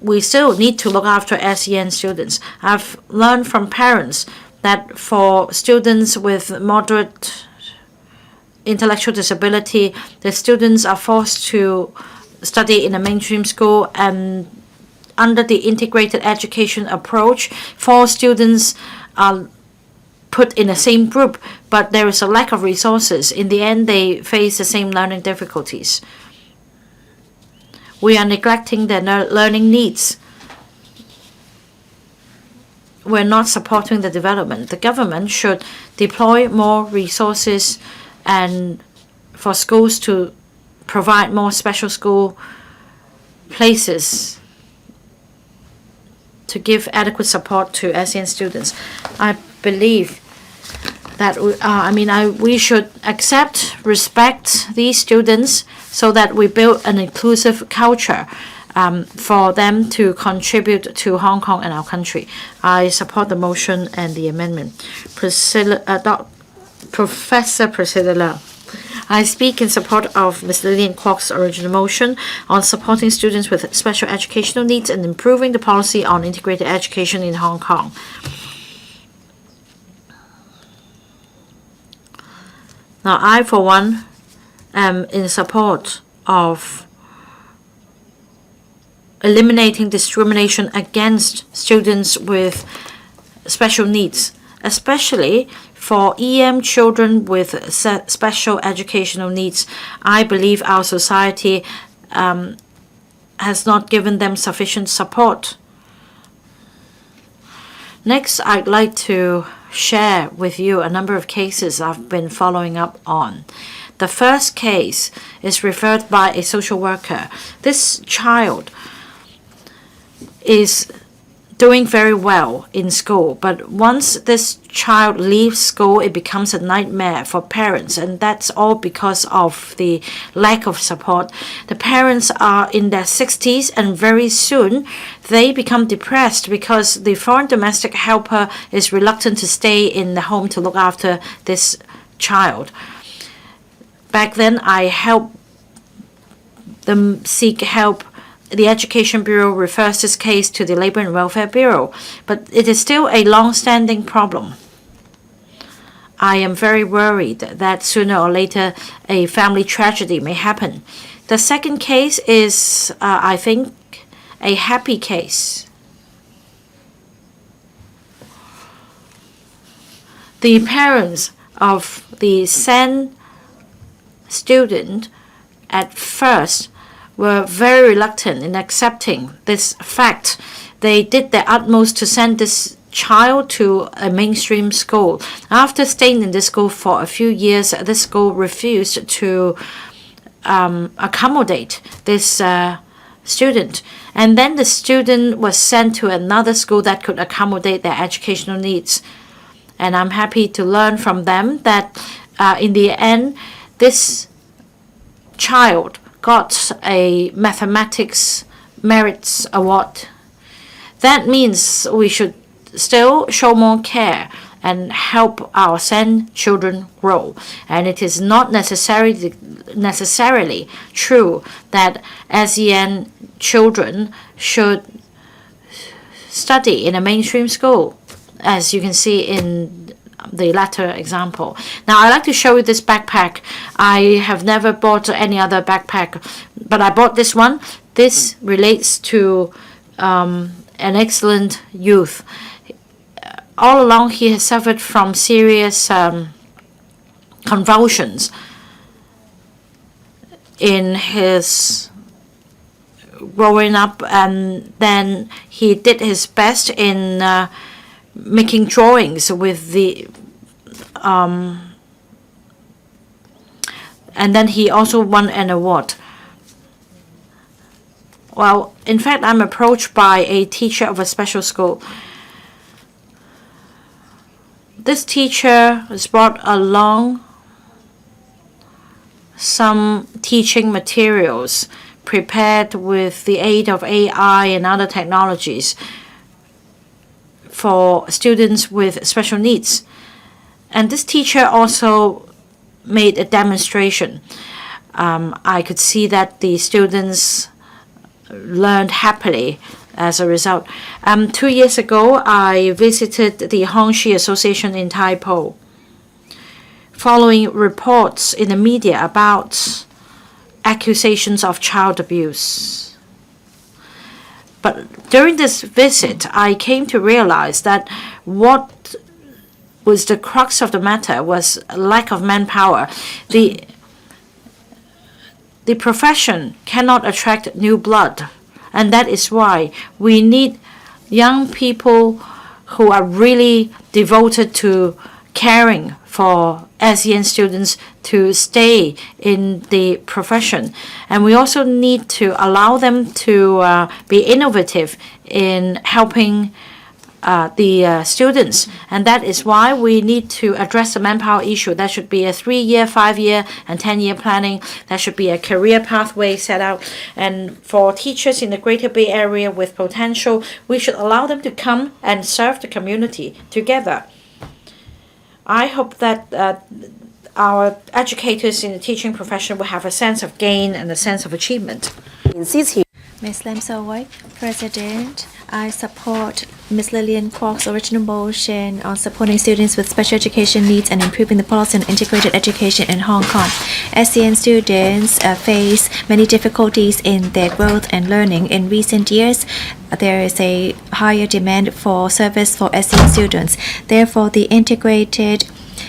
D: we still need to look after ASEAN students. I've learned from parents that for students with moderate intellectual disability, the students are forced to study in a mainstream school, and under the integrated education approach, 4 students are put in the same group, but there is a lack of resources. In the end, they face the same learning difficulties. We are neglecting their learning needs. We're not supporting the development. The government should deploy more resources and for schools to provide more special school places to give adequate support to ASEAN students. I believe that we should accept, respect these students so that we build an inclusive culture for them to contribute to Hong Kong and our country. I support the motion and the amendment. Professor Priscilla, I speak in support of Ms. Lillian KWOK's original motion on supporting students with special educational needs and improving the policy on integrated education in Hong Kong. Now, I, for one, am in support of eliminating discrimination against students with special needs, especially for EM children with special educational needs. I believe our society has not given them sufficient support. Next, I'd like to share with you a number of cases I've been following up on. The first case is referred by a social worker. This child is doing very well in school, but once this child leaves school, it becomes a nightmare for parents, and that's all because of the lack of support. The parents are in their 60s, and very soon they become depressed because the foreign domestic helper is reluctant to stay in the home to look after this child. Back then, I helped them seek help. The Education Bureau refers this case to the Labor and Welfare Bureau, but it is still a long-standing problem. I am very worried that sooner or later a family tragedy may happen. The second case is, I think, a happy case. The parents of the SEN student at first were very reluctant in accepting this fact. They did their utmost to send this child to a mainstream school. After staying in this school for a few years, this school refused to accommodate this student. And then the student was sent to another school that could accommodate their educational needs. And I'm happy to learn from them that in the end, this child got a mathematics merits award. That means we should still show more care and help our SEN children grow. And it is not necessarily true that ASEAN children should study in a mainstream school, as you can see in the latter example. Now, I'd like to show you this backpack. I have never bought any other backpack, but I bought this one. This relates to an excellent youth. All along, he has suffered from serious convulsions in his growing up, and then he did his best in making drawings with the and then he also won an award. Well, in fact, I'm approached by a teacher of a special school. This teacher has brought along some teaching materials prepared with the aid of AI and other technologies for students with special needs. And this teacher also made a demonstration. I could see that the students learned happily as a result. 2 years ago, I visited the Hongxi Association in Taipo, following reports in the media about accusations of child abuse. But during this visit, I came to realize that what was the crux of the matter, was lack of manpower. The profession cannot attract new blood, and that is why we need young people who are really devoted to caring for SEN students to stay in the profession. And we also need to allow them to be innovative in helping the students. And that is why we need to address the manpower issue. That should be a 3-year, 5-year, and 10-year planning. That should be a career pathway set out. And for teachers in the Greater Bay Area with potential, we should allow them to come and serve the community together. I hope that our educators in the teaching profession will have a sense of gain and a sense of achievement.
C: Ms. Lam So-wai, President, I support Ms. Lillian Kwok's original motion on supporting students with special education needs and improving the policy on integrated education in Hong Kong. SEN students face many difficulties in their growth and learning. In recent years, there is a higher demand for service for SEN students. Therefore, the integrated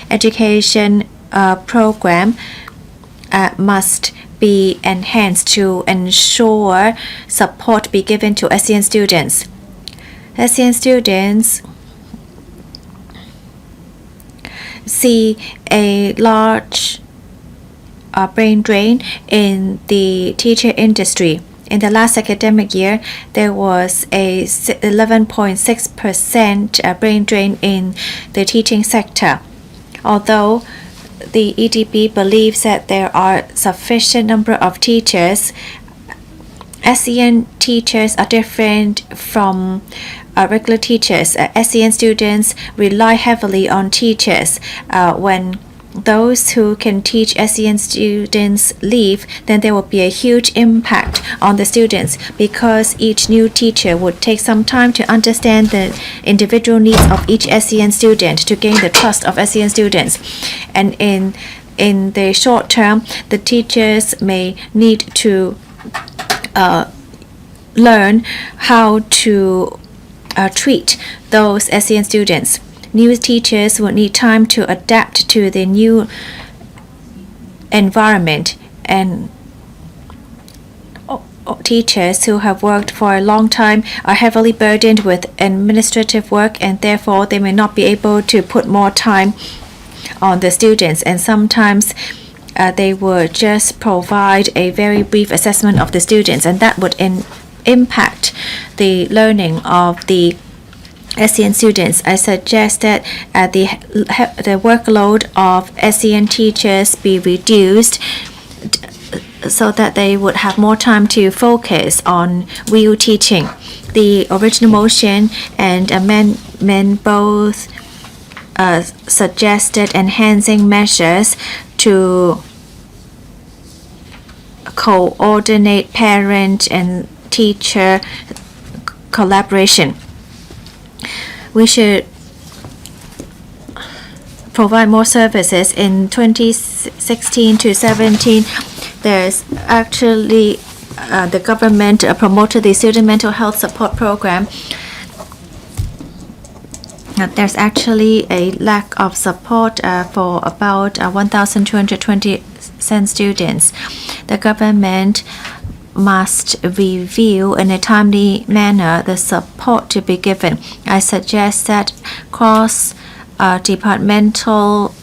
C: education program must be enhanced to ensure support be given to SEN students. SEN students see a large brain drain in the teacher industry. In the last academic year, there was a 11.6% brain drain in the teaching sector. Although the EDB believes that there are sufficient number of teachers, SEN teachers are different from regular teachers. SEN students rely heavily on teachers. When those who can teach SEN students leave, then there will be a huge impact on the students, because each new teacher would take some time to understand the individual needs of each SEN student to gain the trust of SEN students. And in the short term, the teachers may need to learn how to treat those SEN students. New teachers will need time to adapt to the new environment, and teachers who have worked for a long time are heavily burdened with administrative work, and therefore they may not be able to put more time on the students, and sometimes they would just provide a very brief assessment of the students, and that would impact the learning of the SEN students. I suggest that the workload of SEN teachers be reduced so that they would have more time to focus on real teaching. The original motion and amendment both suggested enhancing measures to coordinate parent and teacher collaboration. We should provide more services. In 2016 to 17, there's actually the government promoted the student mental health support program. There's actually a lack of support for about 1,220 SEN students. The government must review in a timely manner the support to be given. I suggest that cross-departmental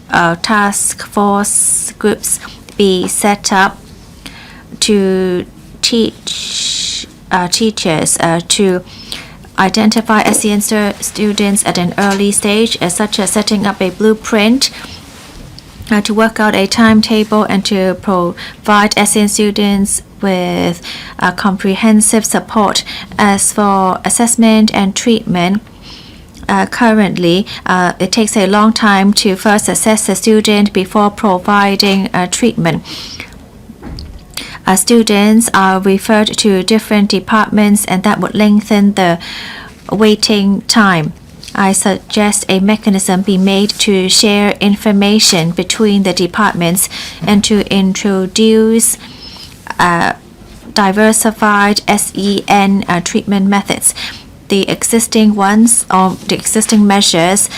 C: task force groups be set up to teach teachers to identify SEN students at an early stage, such as setting up a blueprint to work out a timetable and to provide SEN students with comprehensive support. As for assessment and treatment, currently it takes a long time to first assess the student before providing treatment. Students are referred to different departments, and that would lengthen the waiting time. I suggest a mechanism be made to share information between the departments and to introduce diversified SEN treatment methods. The existing ones or the existing measures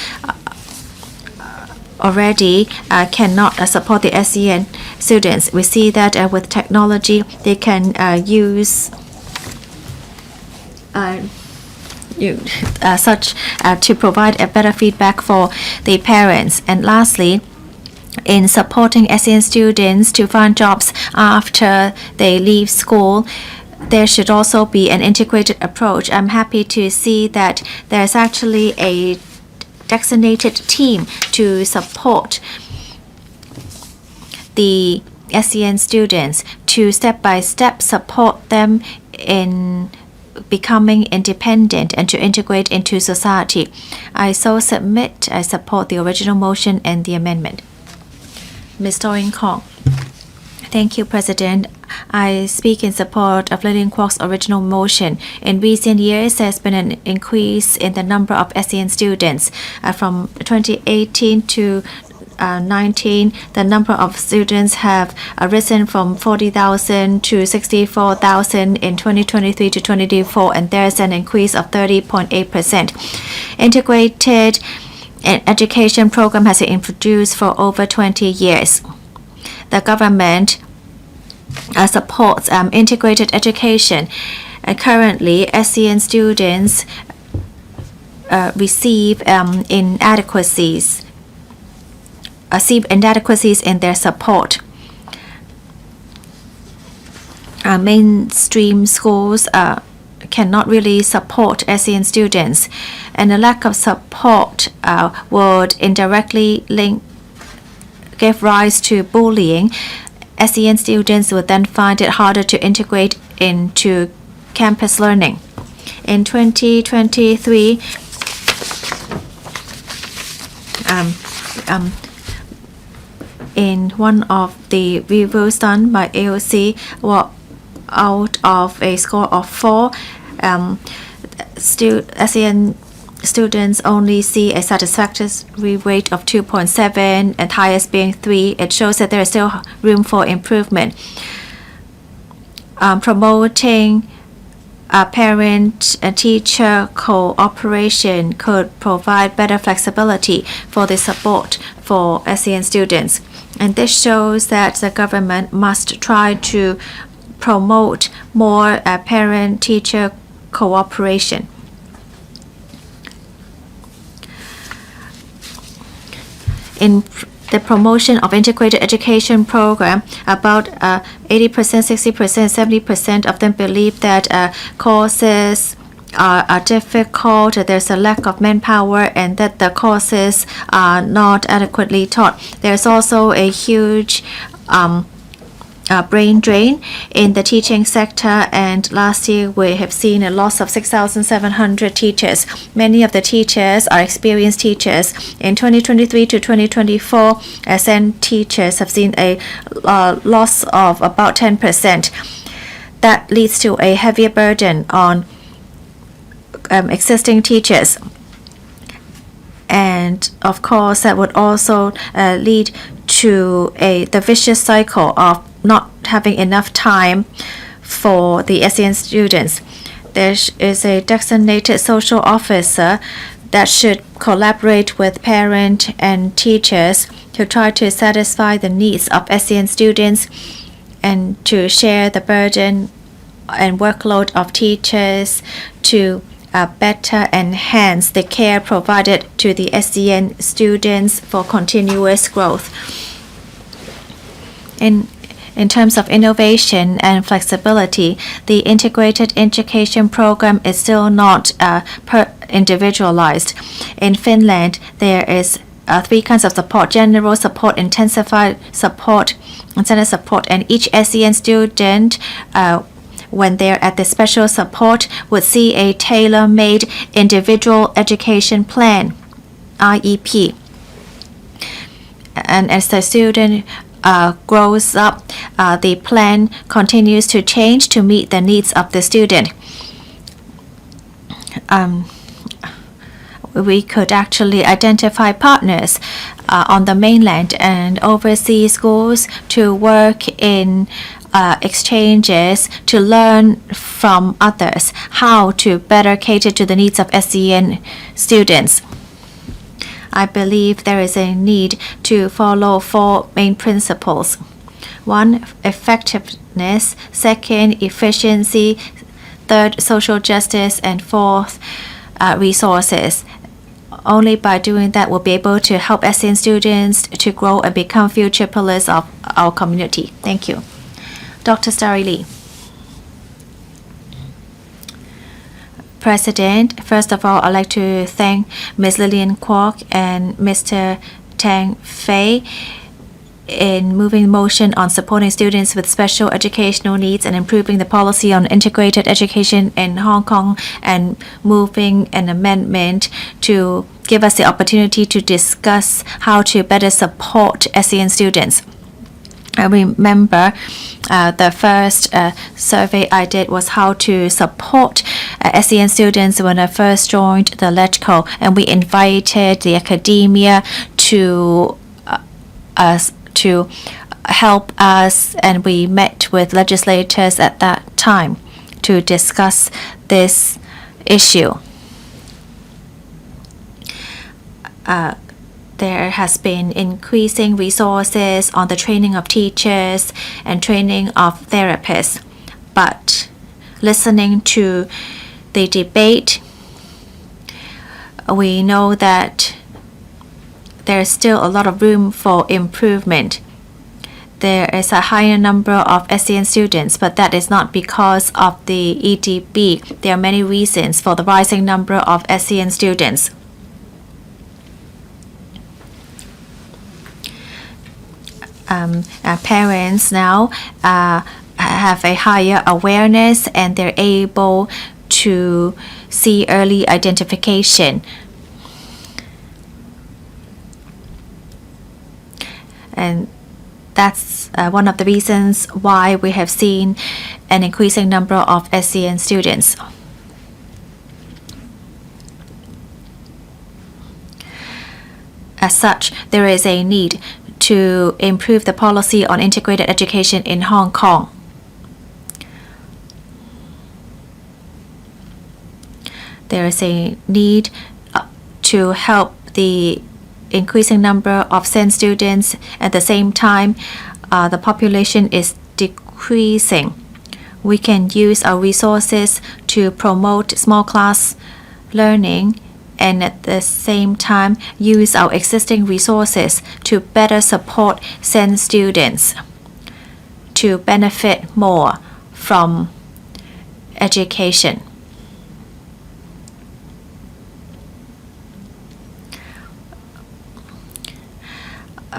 C: already cannot support the SEN students. We see that with technology, they can use such to provide a better feedback for the parents. And lastly, in supporting SEN students to find jobs after they leave school, there should also be an integrated approach. I'm happy to see that there's actually a designated team to support the SEN students, to step-by-step support them in becoming independent and to integrate into society. I support the original motion and the amendment. Ms. Doreen Kong. Thank you, President. I speak in support of Lillian KWOK's original motion. In recent years, there's been an increase in the number of SEN students. From 2018 to 19, the number of students have risen from 40,000 to 64,000 in 2023 to 2024, and there's an increase of 30.8%. Integrated education program has been introduced for over 20 years. The government supports integrated education. Currently, SEN students receive inadequacies in their support. Mainstream schools cannot really support SEN students, and a lack of support would indirectly give rise to bullying. SEN students would then find it harder to integrate into campus learning. In 2023, in one of the reviews done by AOC, out of a score of 4, SEN students only see a satisfactory rate of 2.7 and highest being 3. It shows that there is still room for improvement. Promoting parent and teacher cooperation could provide better flexibility for the support for SEN students. And this shows that the government must try to promote more parent-teacher cooperation. In the promotion of integrated education program, about 80%, 60%, 70% of them believe that courses are difficult, there's a lack of manpower, and that the courses are not adequately taught. There's also a huge brain drain in the teaching sector, and last year we have seen a loss of 6,700 teachers. Many of the teachers are experienced teachers. In 2023 to 2024, SEN teachers have seen a loss of about 10%. That leads to a heavier burden on existing teachers. And of course, that would also lead to the vicious cycle of not having enough time for the SEN students. There is a designated social officer that should collaborate with parents and teachers to try to satisfy the needs of SEN students and to share the burden and workload of teachers to better enhance the care provided to the SEN students for continuous growth. In terms of innovation and flexibility, the integrated education program is still not individualized. In Finland, there is 3 kinds of support: general support, intensified support, and center support. And each SEN student, when they're at the special support, would see a tailor-made individual education plan, IEP. And as the student grows up, the plan continues to change to meet the needs of the student. We could actually identify partners on the mainland and overseas schools to work in exchanges to learn from others how to better cater to the needs of SEN students. I believe there is a need to follow 4 main principles. 1. Effectiveness. 2. Efficiency. 3. Social justice. And 4. Resources. Only by doing that we'll be able to help ASEAN students to grow and become future pillars of our community. Thank you. Dr. Starry Lee. President, first of all, I'd like to thank Ms. Lillian KWOK and Mr. Tang Fei in moving motion on supporting students with special educational needs and improving the policy on integrated education in Hong Kong, and moving an amendment to give us the opportunity to discuss how to better support ASEAN students. I remember the first survey I did was how to support ASEAN students when I first joined the LegCo, and we invited the academia to help us, and we met with legislators at that time to discuss this issue. There has been increasing resources on the training of teachers and training of therapists. But listening to the debate, we know that there's still a lot of room for improvement. There is a higher number of ASEAN students, but that is not because of the EDB. There are many reasons for the rising number of ASEAN students. Parents now have a higher awareness, and they're able to see early identification. And that's one of the reasons why we have seen an increasing number of ASEAN students. As such, there is a need to improve the policy on integrated education in Hong Kong. There is a need to help the increasing number of ASEAN students. At the same time, the population is decreasing. We can use our resources to promote small class learning, and at the same time use our existing resources to better support ASEAN students to benefit more from education.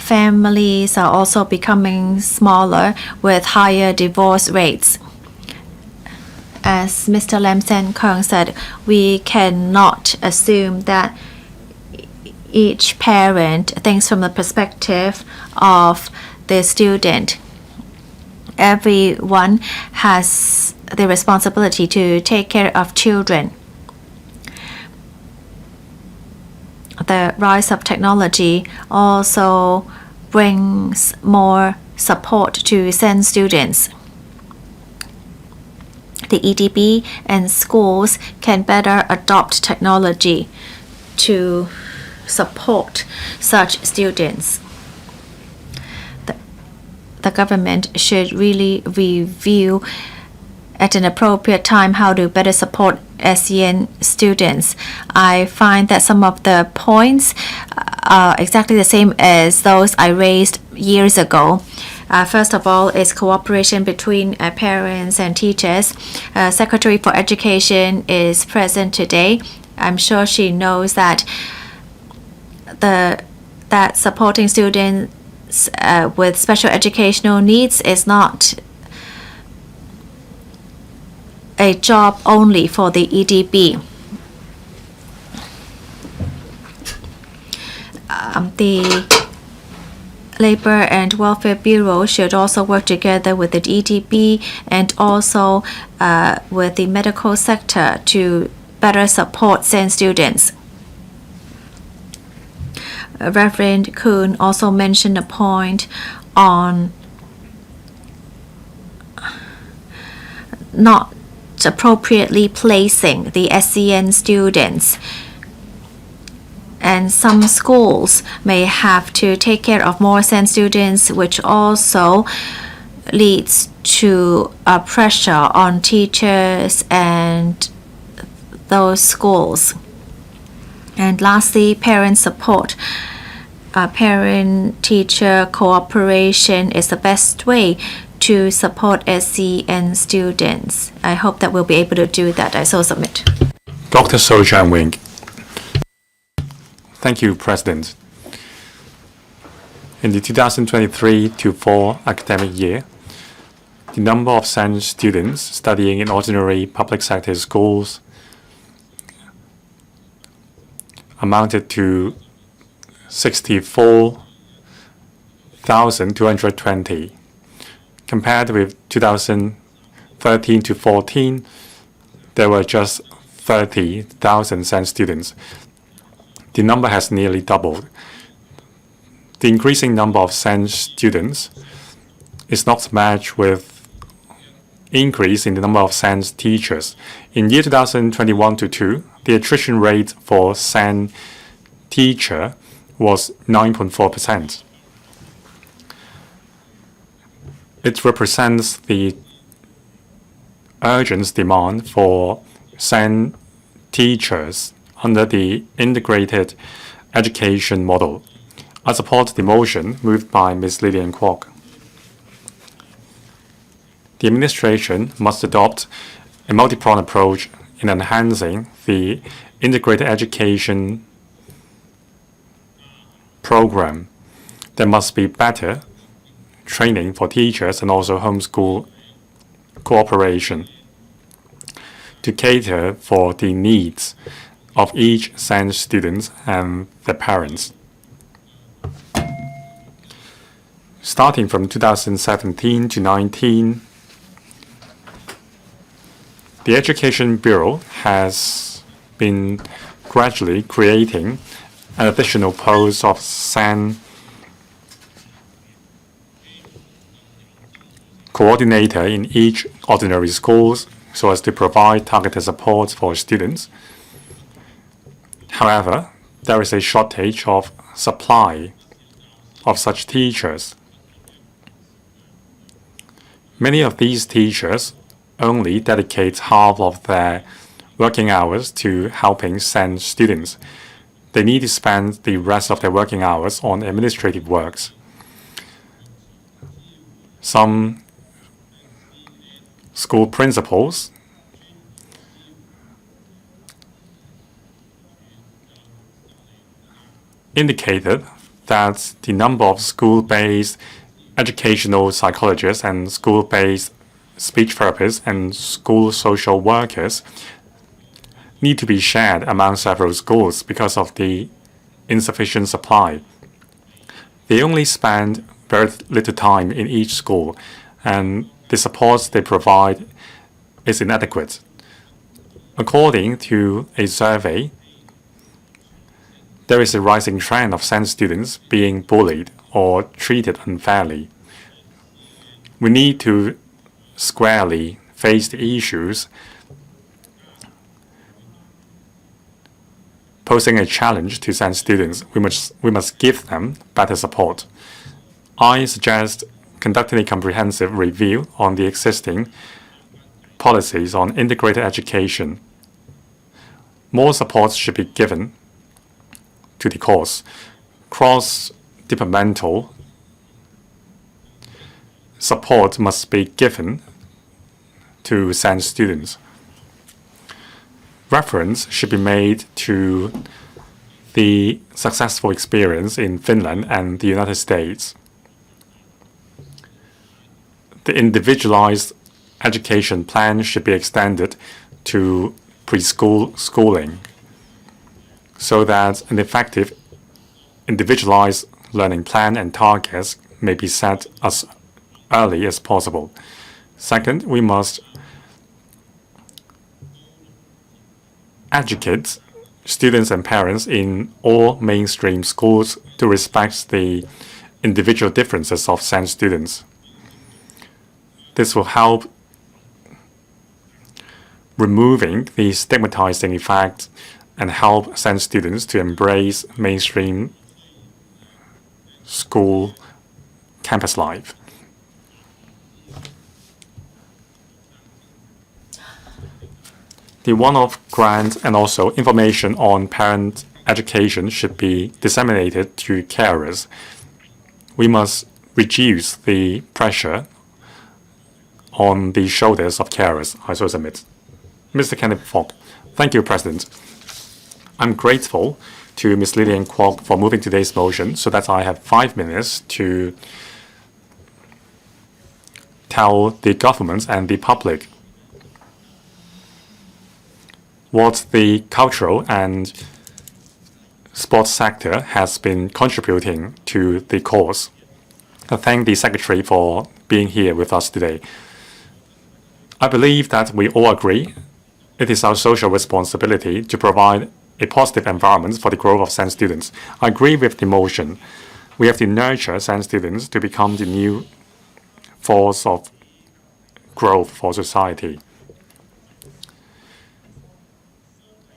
C: Families are also becoming smaller with higher divorce rates. As Mr. Lam Sen Kong said, we cannot assume that each parent thinks from the perspective of the student. Everyone has the responsibility to take care of children. The rise of technology also brings more support to ASEAN students. The EDB and schools can better adopt technology to support such students. The government should really review at an appropriate time how to better support ASEAN students. I find that some of the points are exactly the same as those I raised years ago. First of all is cooperation between parents and teachers. Secretary for Education is present today. I'm sure she knows that that supporting students with special educational needs is not a job only for the EDB. The Labor and Welfare Bureau should also work together with the EDB and also with the medical sector to better support ASEAN students. Reverend Kuhn also mentioned a point on not appropriately placing the ASEAN students. And some schools may have to take care of more SEN students, which also leads to a pressure on teachers and those schools. And lastly, parent support. Parent-teacher cooperation is the best way to support SEN students. I hope that we'll be able to do that. I so submit.
A: Dr. So Chang-Wing. Thank you, President. In the 2023-24 academic year, the number of SEN students studying in ordinary public sector schools amounted to 64,220. Compared with 2013-14, there were just 30,000 SEN students. The number has nearly doubled. The increasing number of SEN students is not matched with increase in the number of SEN teachers. In year 2021-2, the attrition rate for SEN teacher was 9.4%. It represents the urgent demand for SEN teachers under the integrated education model. I support the motion moved by Ms. Lillian KWOK. The administration must adopt a multi-pronged approach in enhancing the integrated education program. There must be better training for teachers and also homeschool cooperation to cater for the needs of each SEN student and their parents. Starting from 2017-19, the Education Bureau has been gradually creating an additional post of SEN coordinator in each ordinary schools so as to provide targeted support for students. However, there is a shortage of supply of such teachers. Many of these teachers only dedicate half of their working hours to helping SEN students. They need to spend the rest of their working hours on administrative works. Some school principals indicated that the number of school-based educational psychologists and school-based speech therapists and school social workers need to be shared among several schools because of the insufficient supply. They only spend very little time in each school, and the support they provide is inadequate. According to a survey, there is a rising trend of SEN students being bullied or treated unfairly. We need to squarely face the issues posing a challenge to SEN students. We must give them better support. I suggest conducting a comprehensive review on the existing policies on integrated education. More support should be given to the course. Cross-departmental support must be given to SEN students. Reference should be made to the successful experience in Finland and the United States. The individualized education plan should be extended to preschool schooling so that an effective individualized learning plan and targets may be set as early as possible. Second, we must educate students and parents in all mainstream schools to respect the individual differences of SEN students. This will help removing the stigmatizing effect and help send students to embrace mainstream school campus life. The one-off grant and also information on parent education should be disseminated to carers. We must reduce the pressure on the shoulders of carers. I so submit. Mr. Kenneth Fogg. Thank you, President. I'm grateful to Ms. Lillian KWOK for moving today's motion so that I have 5 minutes to tell the government and the public what the cultural and sports sector has been contributing to the cause. I thank the Secretary for being here with us today. I believe that we all agree it is our social responsibility to provide a positive environment for the growth of SEN students. I agree with the motion. We have to nurture SEN students to become the new force of growth for society.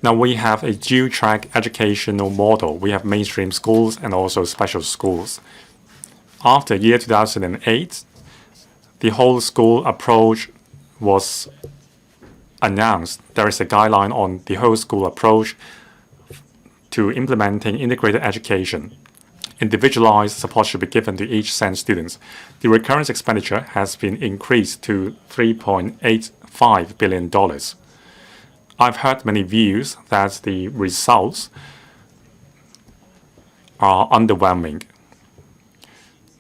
A: Now we have a dual-track educational model. We have mainstream schools and also special schools. After year 2008, the whole school approach was announced. There is a guideline on the whole school approach to implementing integrated education. Individualized support should be given to each SEN student. The recurrent expenditure has been increased to $3.85 billion. I've heard many views that the results are underwhelming.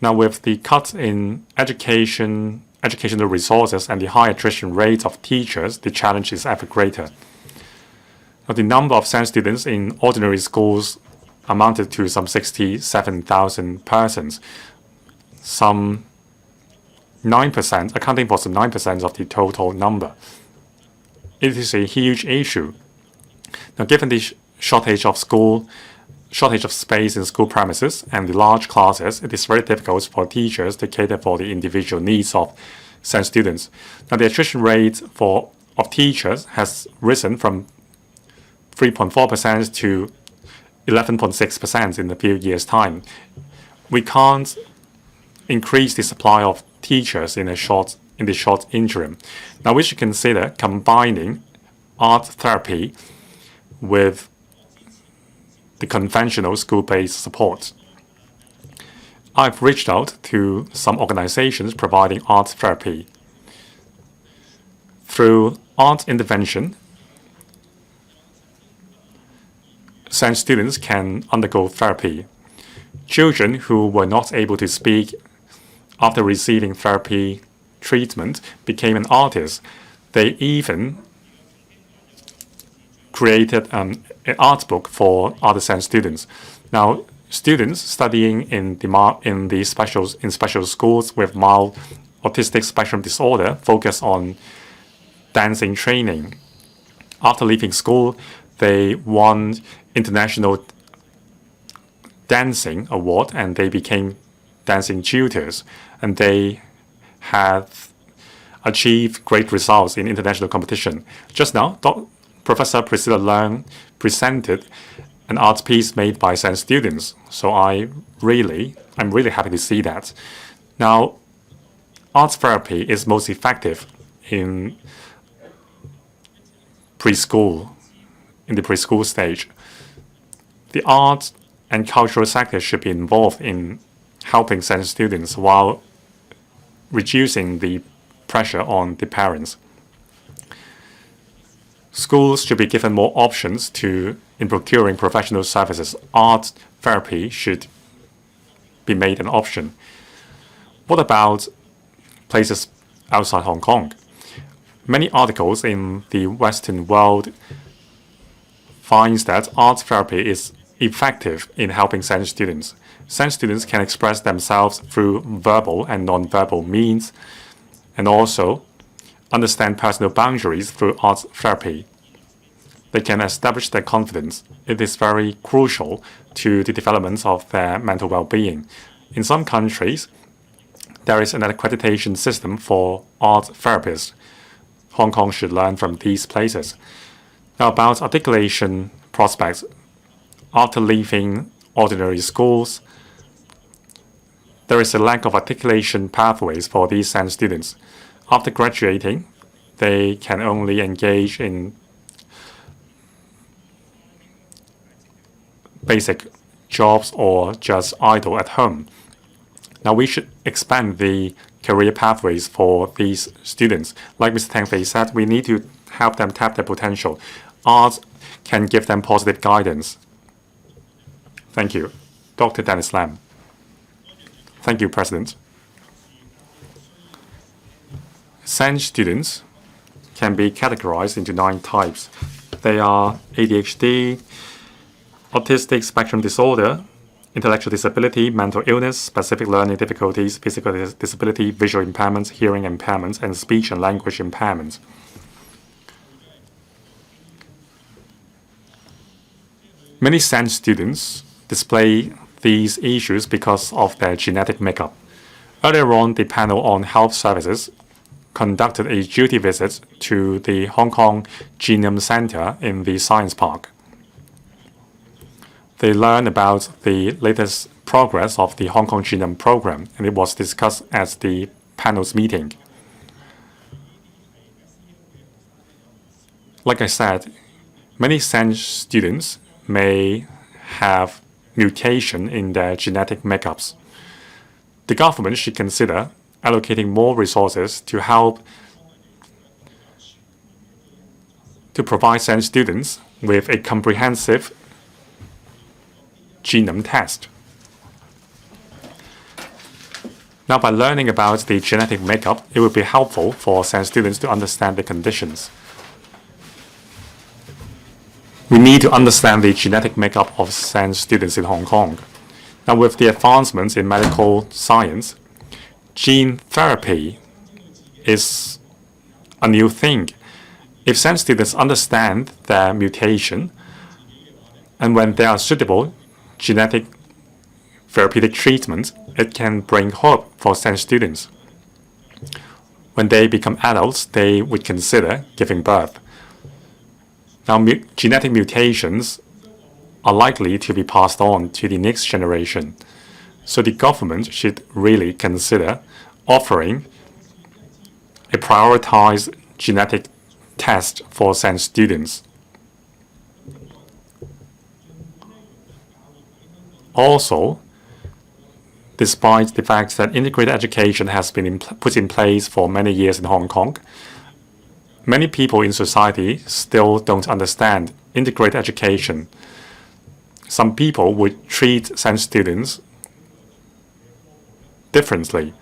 A: Now, with the cut in educational resources and the high attrition rate of teachers, the challenge is ever greater. Now, the number of SEN students in ordinary schools amounted to some 67,000 persons, some 9%, accounting for some 9% of the total number. It is a huge issue. Now, given the shortage of space in school premises and the large classes, it is very difficult for teachers to cater for the individual needs of SEN students. Now, the attrition rate of teachers has risen from 3.4% to 11.6% in a few years' time. We can't increase the supply of teachers in the short interim. Now we should consider combining art therapy with the conventional school-based support. I've reached out to some organizations providing art therapy. Through art intervention, SEN students can undergo therapy. Children who were not able to speak after receiving therapy treatment became an artist. They even created an art book for other SEN students. Now, students studying in special schools with mild autistic spectrum disorder focus on dancing training. After leaving school, they won international dancing award and they became dancing tutors, and they have achieved great results in international competition. Just now, Professor Priscilla Leung presented an art piece made by SEN students. So I'm really happy to see that. Now, art therapy is most effective in preschool, in the preschool stage. The art and cultural sector should be involved in helping SEN students while reducing the pressure on the parents. Schools should be given more options in procuring professional services. Art therapy should be made an option. What about places outside Hong Kong? Many articles in the Western world finds that art therapy is effective in helping SEN students. SEN students can express themselves through verbal and non-verbal means, and also understand personal boundaries through art therapy. They can establish their confidence. It is very crucial to the development of their mental well-being. In some countries, there is an accreditation system for art therapists. Hong Kong should learn from these places. Now, about articulation prospects. After leaving ordinary schools, there is a lack of articulation pathways for these SEN students. After graduating, they can only engage in basic jobs or just idle at home. Now we should expand the career pathways for these students. Like Mr. Tang Fei said, we need to help them tap their potential. Art can give them positive guidance. Thank you. Dr. Dennis Lam. Thank you, President. SEN students can be categorized into 9 types. They are ADHD, autistic spectrum disorder, intellectual disability, mental illness, specific learning difficulties, physical disability, visual impairments, hearing impairments, and speech and language impairments. Many SEN students display these issues because of their genetic makeup. Earlier on, the panel on health services conducted a duty visit to the Hong Kong Genome Center in the Science Park. They learned about the latest progress of the Hong Kong Genome Program, and it was discussed at the panel's meeting. Like I said, many SEN students may have mutation in their genetic makeups. The government should consider allocating more resources to help to provide SEN students with a comprehensive genome test. Now, by learning about the genetic makeup, it would be helpful for SEN students to understand the conditions. We need to understand the genetic makeup of SEN students in Hong Kong. Now, with the advancements in medical science, gene therapy is a new thing. If SEN students understand their mutation, and when there are suitable genetic therapeutic treatments, it can bring hope for SEN students. When they become adults, they would consider giving birth. Now, genetic mutations are likely to be passed on to the next generation. So the government should really consider offering a prioritized genetic test for SEN students. Also, despite the fact that integrated education has been put in place for many years in Hong Kong, many people in society still don't understand integrated education. Some people would treat SEN students differently.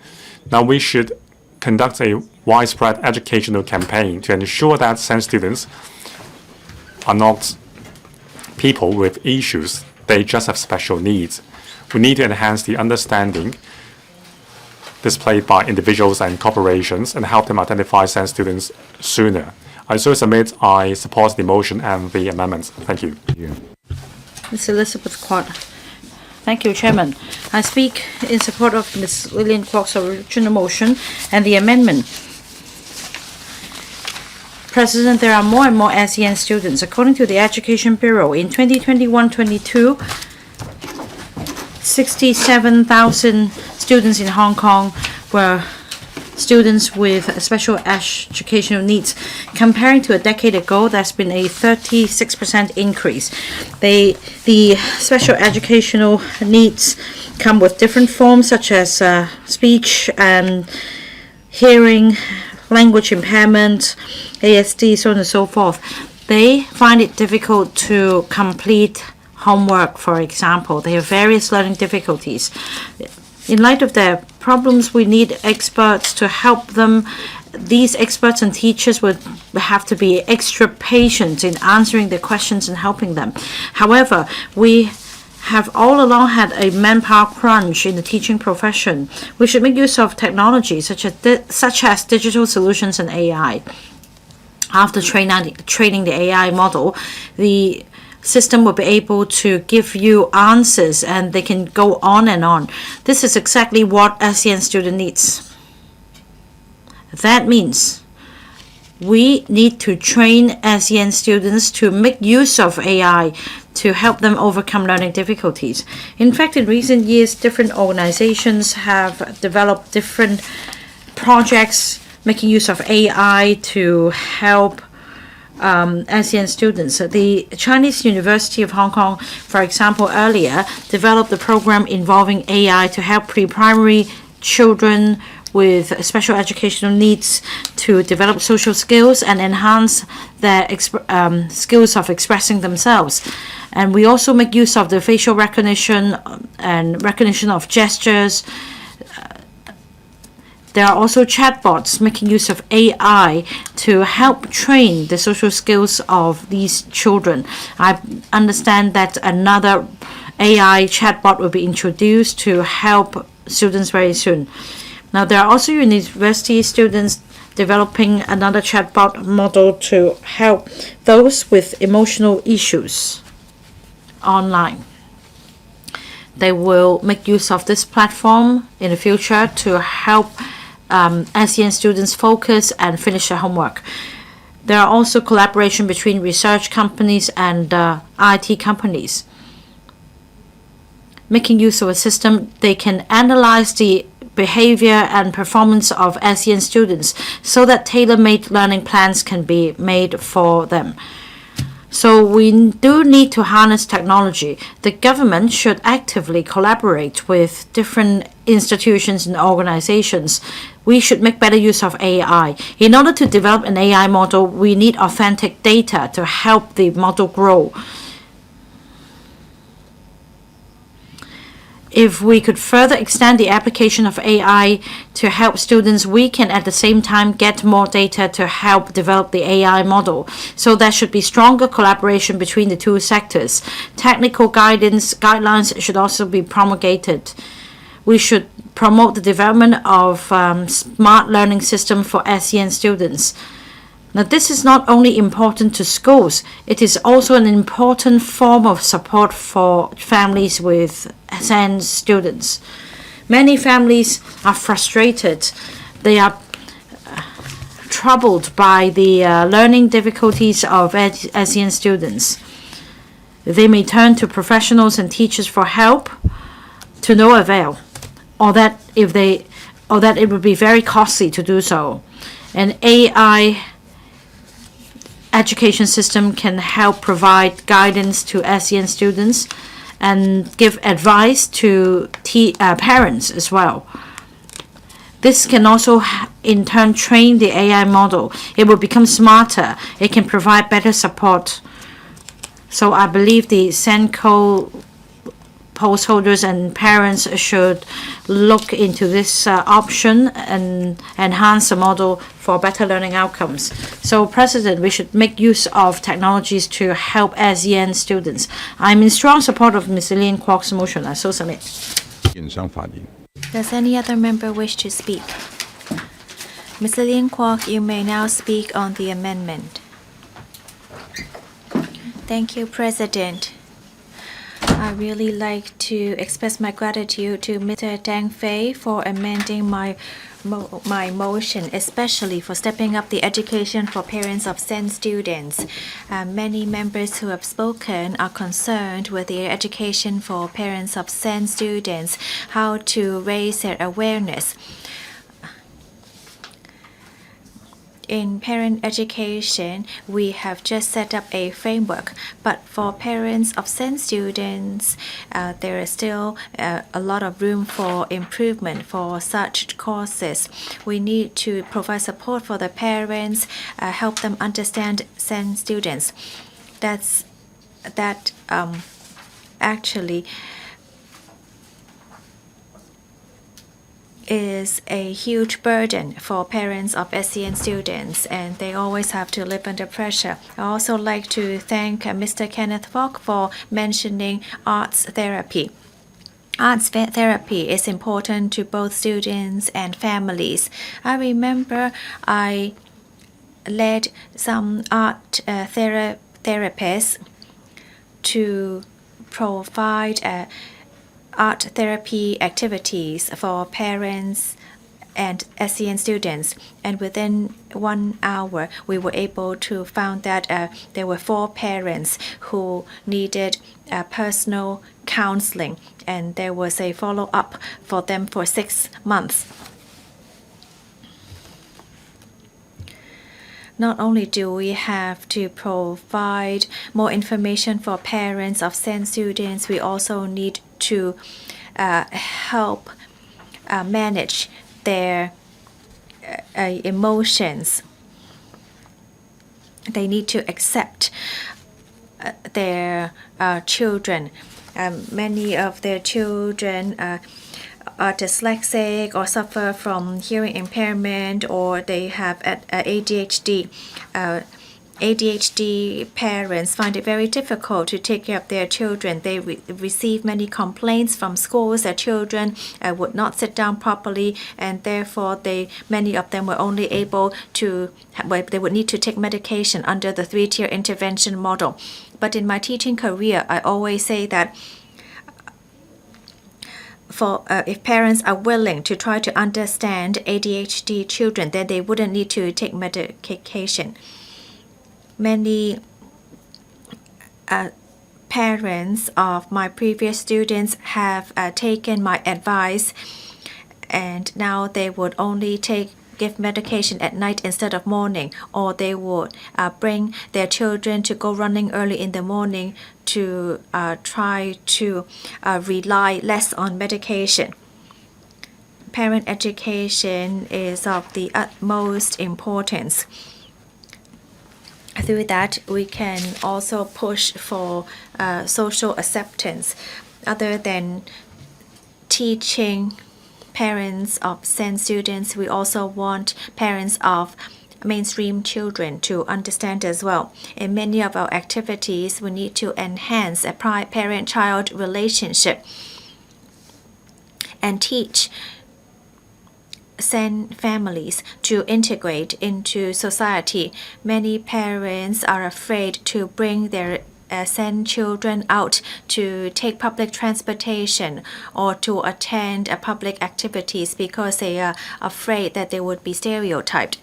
A: Now we should conduct a widespread educational campaign to ensure that SEN students are not people with issues. They just have special needs. We need to enhance the understanding displayed by individuals and corporations and help them identify SEN students sooner. I so submit I support the motion and the amendments. Thank you.
D: Ms. Elizabeth Quat. Thank you, Chairman. I speak in support of Ms. Lillian Kwok's original motion and the amendment. President, there are more and more SEN students. According to the Education Bureau, in 2021-22, 67,000 students in Hong Kong were students with special educational needs. Comparing to a decade ago, there's been a 36% increase. The special educational needs come with different forms such as speech and hearing, language impairment, ASD, so on and so forth. They find it difficult to complete homework, for example. They have various learning difficulties. In light of their problems, we need experts to help them. These experts and teachers would have to be extra patient in answering their questions and helping them. However, we have all along had a manpower crunch in the teaching profession. We should make use of technology such as digital solutions and AI. After training the AI model, the system will be able to give you answers and they can go on and on. This is exactly what SEN student needs. That means we need to train SEN students to make use of AI to help them overcome learning difficulties. In fact, in recent years, different organizations have developed different projects making use of AI to help SEN students. The Chinese University of Hong Kong, for example, earlier developed a program involving AI to help pre-primary children with special educational needs to develop social skills and enhance their skills of expressing themselves. And we also make use of the facial recognition and recognition of gestures. There are also chatbots making use of AI to help train the social skills of these children. I understand that another AI chatbot will be introduced to help students very soon. Now, there are also university students developing another chatbot model to help those with emotional issues online. They will make use of this platform in the future to help SEN students focus and finish their homework. There are also collaboration between research companies and IT companies. Making use of a system, they can analyze the behavior and performance of SEN students so that tailor-made learning plans can be made for them. So we do need to harness technology. The government should actively collaborate with different institutions and organizations. We should make better use of AI. In order to develop an AI model, we need authentic data to help the model grow. If we could further extend the application of AI to help students, we can at the same time get more data to help develop the AI model. So there should be stronger collaboration between the two sectors. Technical guidelines should also be promulgated. We should promote the development of smart learning system for SEN students. Now, this is not only important to schools, it is also an important form of support for families with SEN students. Many families are frustrated. They are troubled by the learning difficulties of SEN students. They may turn to professionals and teachers for help to no avail, or that it would be very costly to do so. An AI education system can help provide guidance to SEN students and give advice to parents as well. This can also in turn train the AI model. It will become smarter. It can provide better support. So I believe the SENCO post holders and parents should look into this option and enhance the model for better learning outcomes. So, President, we should make use of technologies to help SEN students. I'm in strong support of Ms. Lillian KWOK's motion. I so submit.
C: Does any other member wish to speak? Ms. Lillian KWOK, you may now speak on the amendment. Thank you, President. I really like to express my gratitude to Mr. Tang Fei for amending my motion, especially for stepping up the education for parents of SEN students. Many members who have spoken are concerned with the education for parents of SEN students, how to raise their awareness. In parent education, we have just set up a framework, but for parents of SEN students, there is still a lot of room for improvement for such courses. We need to provide support for the parents, help them understand SEN students. Actually is a huge burden for parents of SEN students, and they always have to live under pressure. I also like to thank Mr. Kenneth Fok for mentioning arts therapy. Arts therapy is important to both students and families. I remember I led some art therapists to provide art therapy activities for parents and SEN students. And within 1 hour, we were able to find that there were 4 parents who needed personal counseling, and there was a follow-up for them for 6 months. Not only do we have to provide more information for parents of SEN students, we also need to help manage their emotions. They need to accept their children. Many of their children are dyslexic or suffer from hearing impairment, or they have ADHD. ADHD parents find it very difficult to take care of their children. They receive many complaints from schools that children would not sit down properly, and therefore many of them were only able to, they would need to take medication under the 3-tier intervention model. But in my teaching career, I always say that if parents are willing to try to understand ADHD children, then they wouldn't need to take medication. Many parents of my previous students have taken my advice, and now they would only give medication at night instead of morning, or they would bring their children to go running early in the morning to try to rely less on medication. Parent education is of the utmost importance. Through that, we can also push for social acceptance. Other than teaching parents of SEN students, we also want parents of mainstream children to understand as well. In many of our activities, we need to enhance a parent-child relationship and teach SEN families to integrate into society. Many parents are afraid to bring their SEN children out to take public transportation or to attend public activities because they are afraid that they would be stereotyped.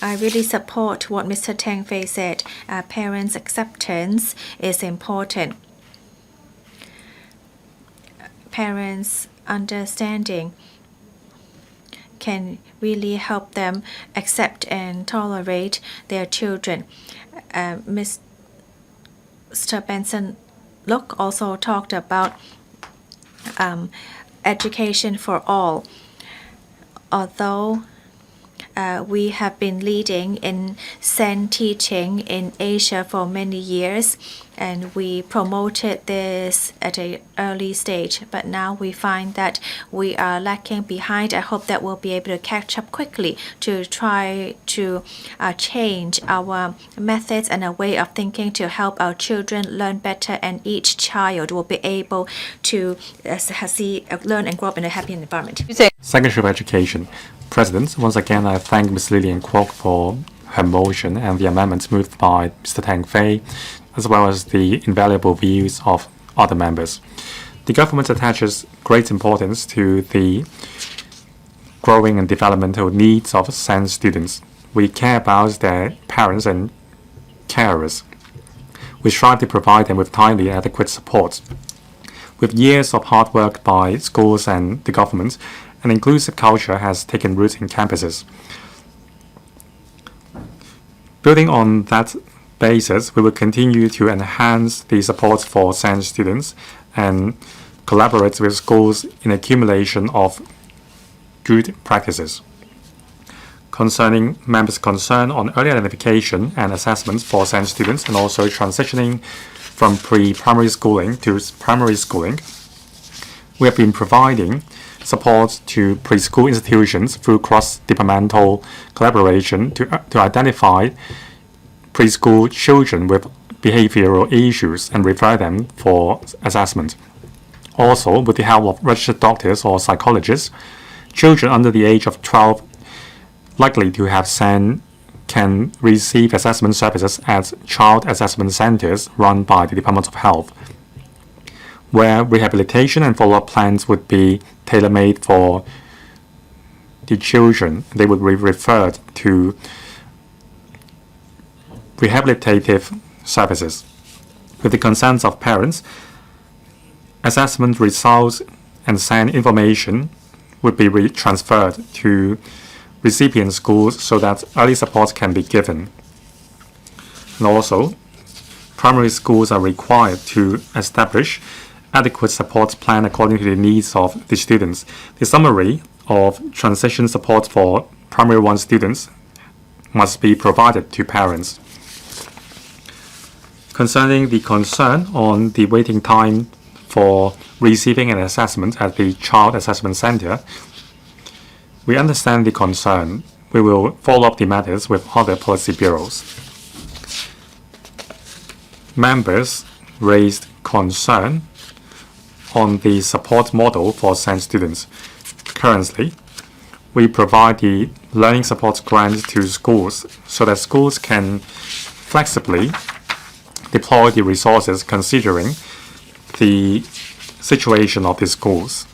C: I really support what Mr. Tang Fei said. Parents' acceptance is important. Parents' understanding can really help them accept and tolerate their children. Mr. Benson Look also talked about education for all. Although we have been leading in SEN teaching in Asia for many years, and we promoted this at an early stage, but now we find that we are lacking behind. I hope that we'll be able to catch up quickly to try to change our methods and a way of thinking to help our children learn better, and each child will be able to learn and grow up in a happy environment.
A: Secretary of Education. President, once again, I thank Ms. Lillian KWOK for her motion and the amendments moved by Mr. Tang Fei, as well as the invaluable views of other members. The government attaches great importance to the growing and developmental needs of SEN students. We care about their parents and carers. We strive to provide them with timely and adequate support. With years of hard work by schools and the government, an inclusive culture has taken root in campuses. Building on that basis, we will continue to enhance the support for SEN students and collaborate with schools in accumulation of good practices. Concerning members' concern on early identification and assessments for SEN students, and also transitioning from pre-primary schooling to primary schooling, we have been providing support to preschool institutions through cross-departmental collaboration to identify preschool children with behavioral issues and refer them for assessment. Also, with the help of registered doctors or psychologists, children under the age of 12 likely to have SEN can receive assessment services at child assessment centers run by the Department of Health. where rehabilitation and follow-up plans would be tailor-made for the children. They would be referred to rehabilitative services. With the consent of parents, assessment results and SAN information would be transferred to recipient schools so that early support can be given. And also, primary schools are required to establish adequate support plan according to the needs of the students. The summary of transition support for primary 1 students must be provided to parents. Concerning the concern on the waiting time for receiving an assessment at the Child Assessment Center, we understand the concern. We will follow up the matters with other policy bureaus. Members raised concern on the support model for SEN students. Currently, we provide the learning support grant to schools so that schools can flexibly deploy the resources considering the situation of the schools.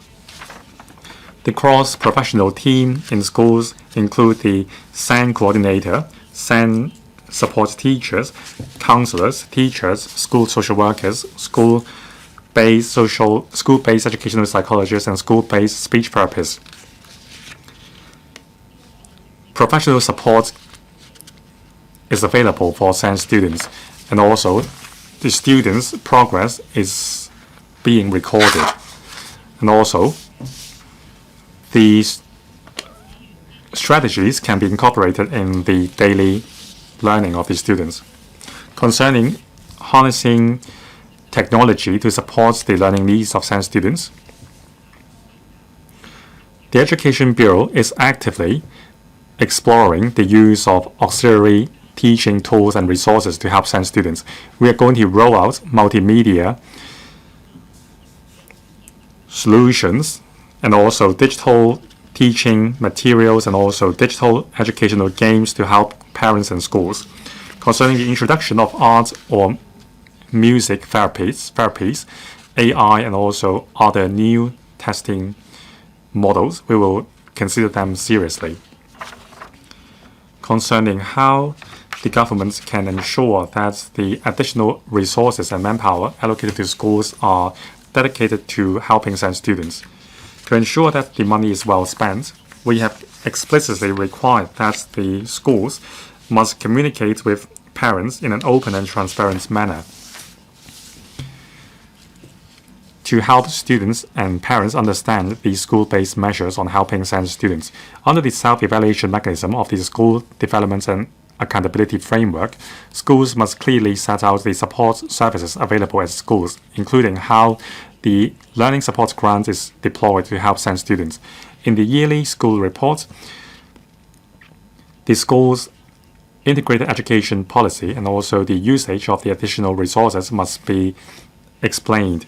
A: The cross-professional team in schools include the SEN coordinator, SEN support teachers, counselors, teachers, school social workers, school-based educational psychologists, and school-based speech therapists. Professional support is available for SEN students, and also the students' progress is being recorded. And also, these strategies can be incorporated in the daily learning of the students. Concerning harnessing technology to support the learning needs of SEN students, the Education Bureau is actively exploring the use of auxiliary teaching tools and resources to help SEN students. We are going to roll out multimedia solutions and also digital teaching materials and also digital educational games to help parents and schools. Concerning the introduction of art or music therapies, AI, and also other new testing models, we will consider them seriously. Concerning how the government can ensure that the additional resources and manpower allocated to schools are dedicated to helping SEN students. To ensure that the money is well spent, we have explicitly required that the schools must communicate with parents in an open and transparent manner to help students and parents understand the school-based measures on helping SEN students. Under the self-evaluation mechanism of the School Development and Accountability Framework, schools must clearly set out the support services available at schools, including how the learning support grant is deployed to help SEN students. In the yearly school report, the school's integrated education policy and also the usage of the additional resources must be explained.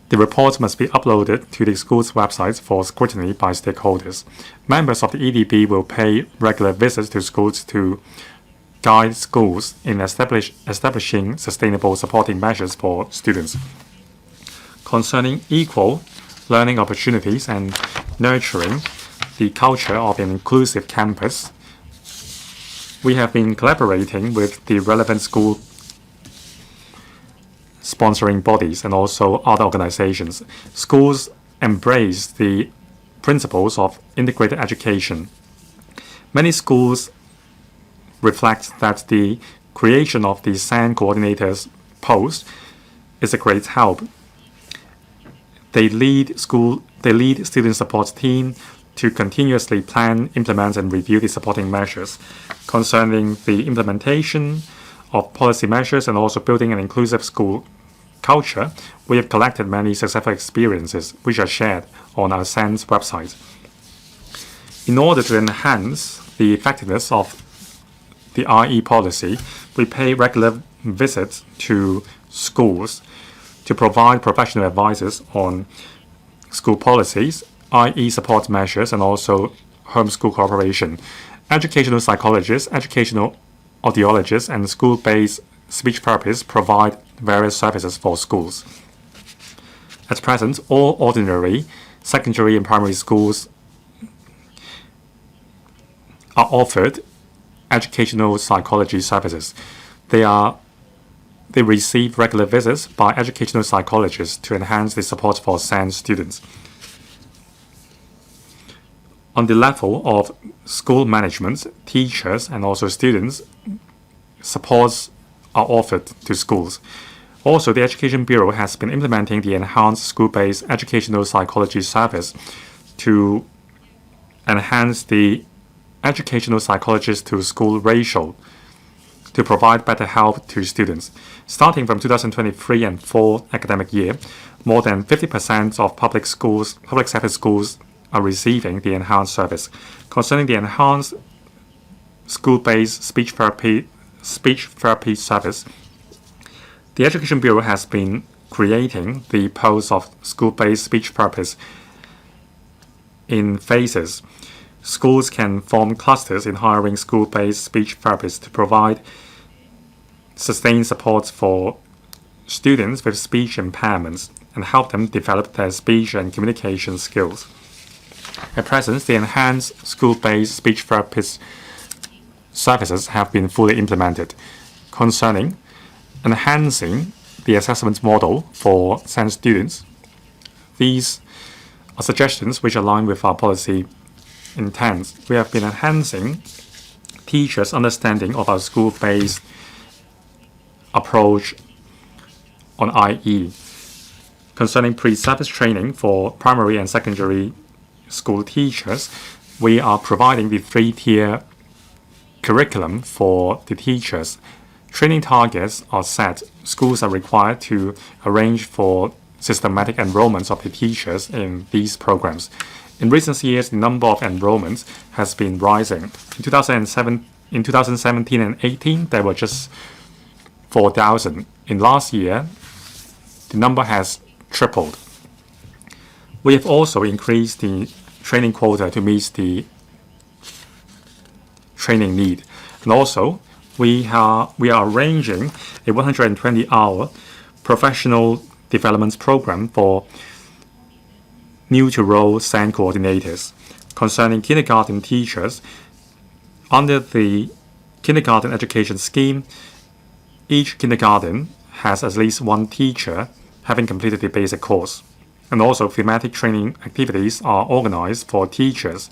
A: The report must be uploaded to the school's website for scrutiny by stakeholders. Members of the EDB will pay regular visits to schools to guide schools in establishing sustainable supporting measures for students. Concerning equal learning opportunities and nurturing the culture of an inclusive campus, we have been collaborating with the relevant school sponsoring bodies and also other organizations. Schools embrace the principles of integrated education. Many schools reflect that the creation of the SEN coordinators post is a great help. They lead student support team to continuously plan, implement, and review the supporting measures. Concerning the implementation of policy measures and also building an inclusive school culture, we have collected many successful experiences which are shared on our SEN's website. In order to enhance the effectiveness of the IE policy, we pay regular visits to schools to provide professional advices on school policies, IE support measures, and also homeschool cooperation. Educational psychologists, educational audiologists, and school-based speech therapists provide various services for schools. At present, all ordinary secondary and primary schools are offered educational psychology services. They receive regular visits by educational psychologists to enhance the support for SEN students. On the level of school management, teachers and also students, supports are offered to schools. Also, the Education Bureau has been implementing the enhanced school-based educational psychology service to enhance the educational psychologist to school ratio to provide better help to students. Starting from 2023 and 4 academic year, more than 50% of public sector schools are receiving the enhanced service. Concerning the enhanced school-based speech therapy service, the Education Bureau has been creating the posts of school-based speech therapists in phases. Schools can form clusters in hiring school-based speech therapists to provide sustained support for students with speech impairments and help them develop their speech and communication skills. At present, the enhanced school-based speech therapist services have been fully implemented. Concerning enhancing the assessment model for SEN students, these are suggestions which align with our policy intent. We have been enhancing teachers' understanding of our school-based approach on IE. Concerning pre-service training for primary and secondary school teachers, we are providing the 3-tier curriculum for the teachers. Training targets are set. Schools are required to arrange for systematic enrollments of the teachers in these programs. In recent years, the number of enrollments has been rising. In 2017 and 18, there were just 4,000. In last year, the number has tripled. We have also increased the training quota to meet the training need. And also, we are arranging a 120-hour professional development program for new-to-role SEN coordinators. Concerning kindergarten teachers, under the kindergarten education scheme, each kindergarten has at least one teacher having completed the basic course. And also, thematic training activities are organized for teachers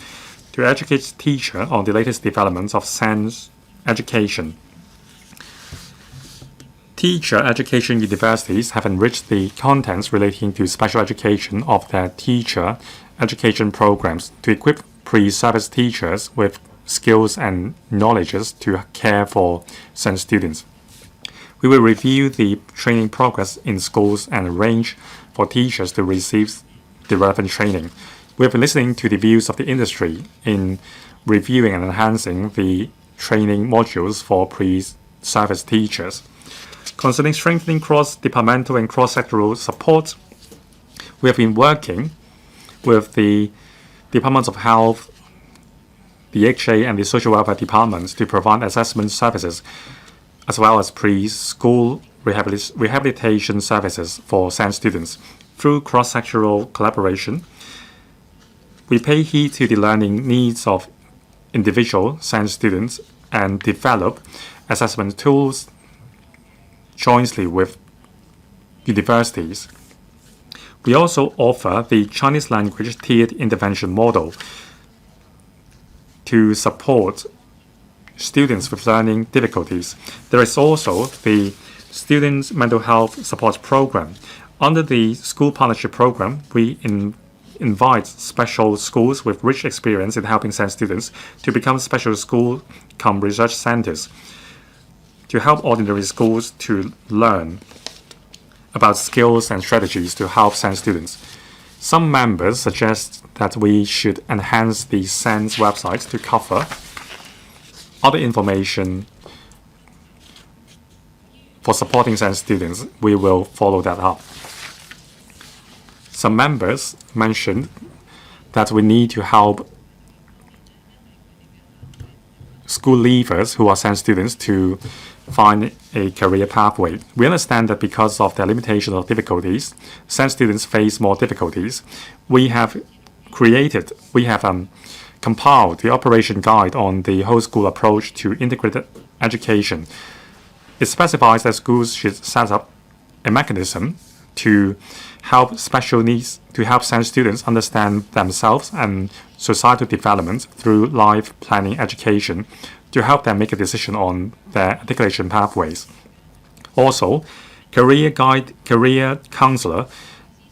A: to educate teachers on the latest developments of SEN's education. Teacher education universities have enriched the contents relating to special education of their teacher education programs to equip pre-service teachers with skills and knowledges to care for SEN students. We will review the training progress in schools and arrange for teachers to receive the relevant training. We have been listening to the views of the industry in reviewing and enhancing the training modules for pre-service teachers. Concerning strengthening cross-departmental and cross-sectoral support, we have been working with the Departments of Health, the HA, and the Social Welfare Departments to provide assessment services, as well as preschool rehabilitation services for SEN students. Through cross-sectoral collaboration, we pay heed to the learning needs of individual SEN students and develop assessment tools jointly with universities. We also offer the Chinese language tiered intervention model to support students with learning difficulties. There is also the Students' Mental Health Support Program. Under the School Partnership Program, we invite special schools with rich experience in helping SEN students to become special school research centers to help ordinary schools to learn about skills and strategies to help SEN students. Some members suggest that we should enhance the SEN's website to cover other information for supporting SEN students. We will follow that up. Some members mentioned that we need to help school leavers who are SEN students to find a career pathway. We understand that because of their limitations or difficulties, SEN students face more difficulties. We have compiled the operation guide on the whole school approach to integrated education. It specifies that schools should set up a mechanism to help SEN students understand themselves and societal development through life planning education to help them make a decision on their articulation pathways. Also, career counselor,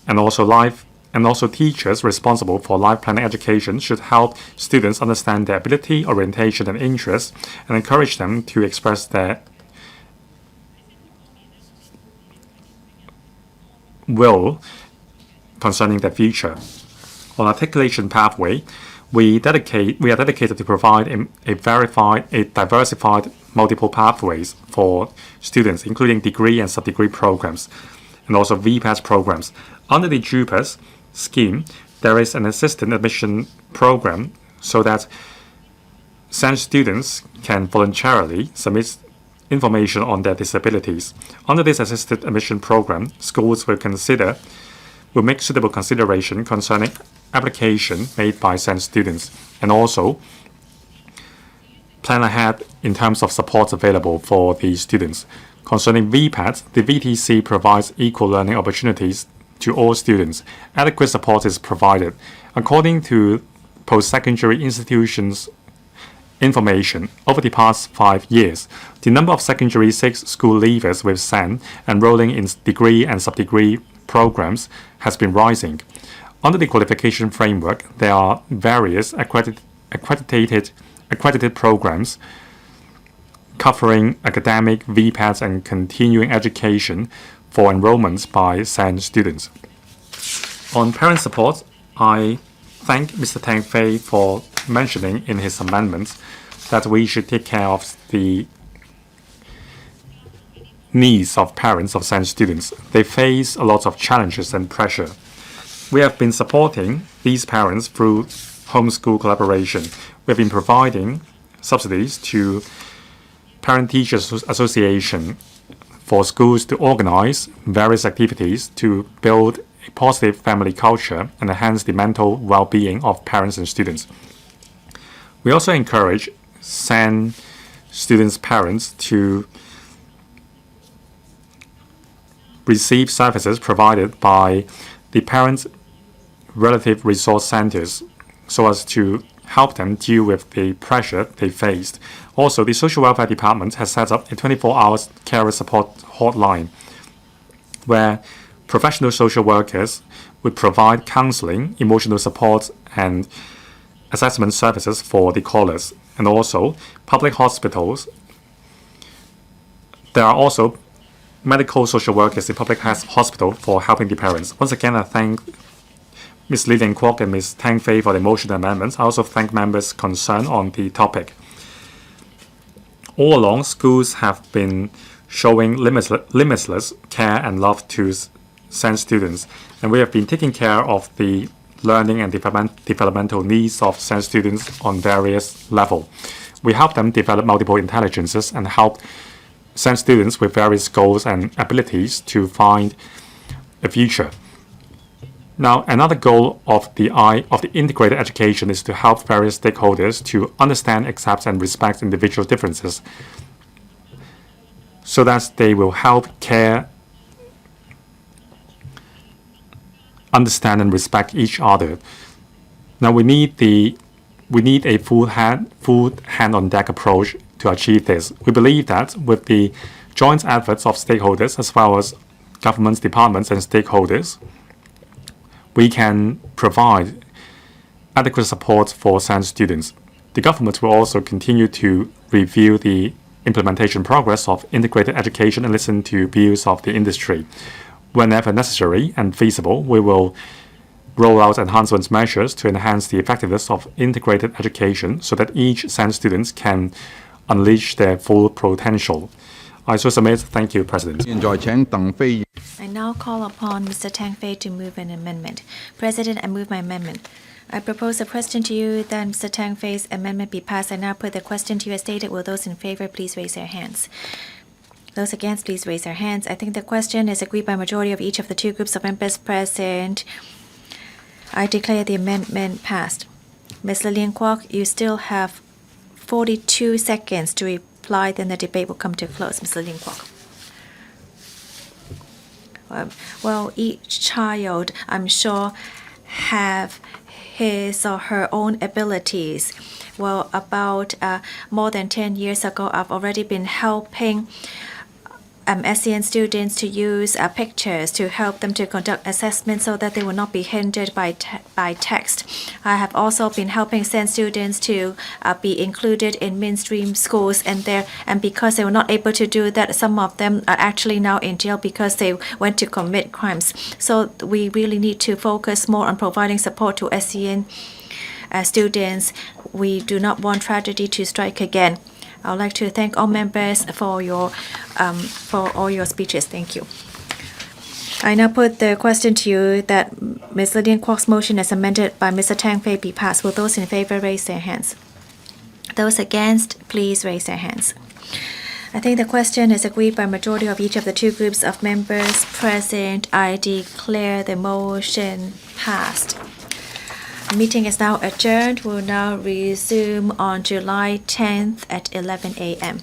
A: and also teachers responsible for life planning education should help students understand their ability, orientation, and interests, and encourage them to express their will concerning their future. On articulation pathway, we are dedicated to provide a diversified multiple pathways for students, including degree and sub-degree programs, and also VPAS programs. Under the JUPAS scheme, there is an assisted admission program so that SEN students can voluntarily submit information on their disabilities. Under this assisted admission program, schools will make suitable consideration concerning application made by SEN students, and also plan ahead in terms of supports available for the students. Concerning VPAT, the VTC provides equal learning opportunities to all students. Adequate support is provided. According to post-secondary institutions information, over the past 5 years, the number of secondary 6 school leavers with SEN enrolling in degree and sub-degree programs has been rising. Under the qualification framework, there are various accredited programs covering academic, VPAS, and continuing education for enrollments by SEN students. On parent support, I thank Mr. Tang Fei for mentioning in his amendments that we should take care of the needs of parents of SEN students. They face a lot of challenges and pressure. We have been supporting these parents through homeschool collaboration. We have been providing subsidies to Parent Teachers Association for schools to organize various activities to build a positive family culture and enhance the mental well-being of parents and students. We also encourage SEN students' parents to receive services provided by the Parents Relative Resource Centers so as to help them deal with the pressure they faced. Also, the Social Welfare Department has set up a 24-hour carer support hotline where professional social workers would provide counseling, emotional support, and assessment services for the callers. And also, public hospitals. There are also medical social workers in public hospital for helping the parents. Once again, I thank Ms. Lillian KWOK and Ms. Tang Fei for the motion amendments. I also thank members concerned on the topic. All along, schools have been showing limitless care and love to SEN students, and we have been taking care of the learning and developmental needs of SEN students on various levels. We help them develop multiple intelligences and help SEN students with various goals and abilities to find a future. Now, another goal of the integrated education is to help various stakeholders to understand, accept, and respect individual differences so that they will help care, understand, and respect each other. Now, we need a full hand-on-deck approach to achieve this. We believe that with the joint efforts of stakeholders as well as governments, departments, and stakeholders, we can provide adequate support for SEN students. The government will also continue to review the implementation progress of integrated education and listen to views of the industry. Whenever necessary and feasible, we will roll out enhancement measures to enhance the effectiveness of integrated education so that each SEN student can unleash their full potential. I so submit. Thank you, President.
B: 現在請鄧飛
C: I now call upon Mr. Tang Fei to move an amendment. President, I move my amendment. I propose a question to you that Mr. Tang Fei's amendment be passed. I now put the question to you as stated. Will those in favor please raise their hands? Those against, please raise their hands. I think the question is agreed by majority of each of the two groups of members present. I declare the amendment passed. Ms. Lillian KWOK, you still have 42 seconds to reply, then the debate will come to a close. Ms. Lillian KWOK. Well, each child, I'm sure, have his or her own abilities. Well, about more than 10 years ago, I've already been helping SEN students to use pictures to help them to conduct assessments so that they will not be hindered by text. I have also been helping SEN students to be included in mainstream schools, and because they were not able to do that, some of them are actually now in jail because they went to commit crimes. So we really need to focus more on providing support to SEN students. We do not want tragedy to strike again. I would like to thank all members for all your speeches. Thank you. I now put the question to you that Ms. Lillian KWOK's motion as amended by Mr. Tang Fei be passed. Will those in favor raise their hands? Those against, please raise their hands. I think the question is agreed by majority of each of the two groups of members present. I declare the motion passed. The meeting is now adjourned. We'll now resume on July 10th at 11 a.m.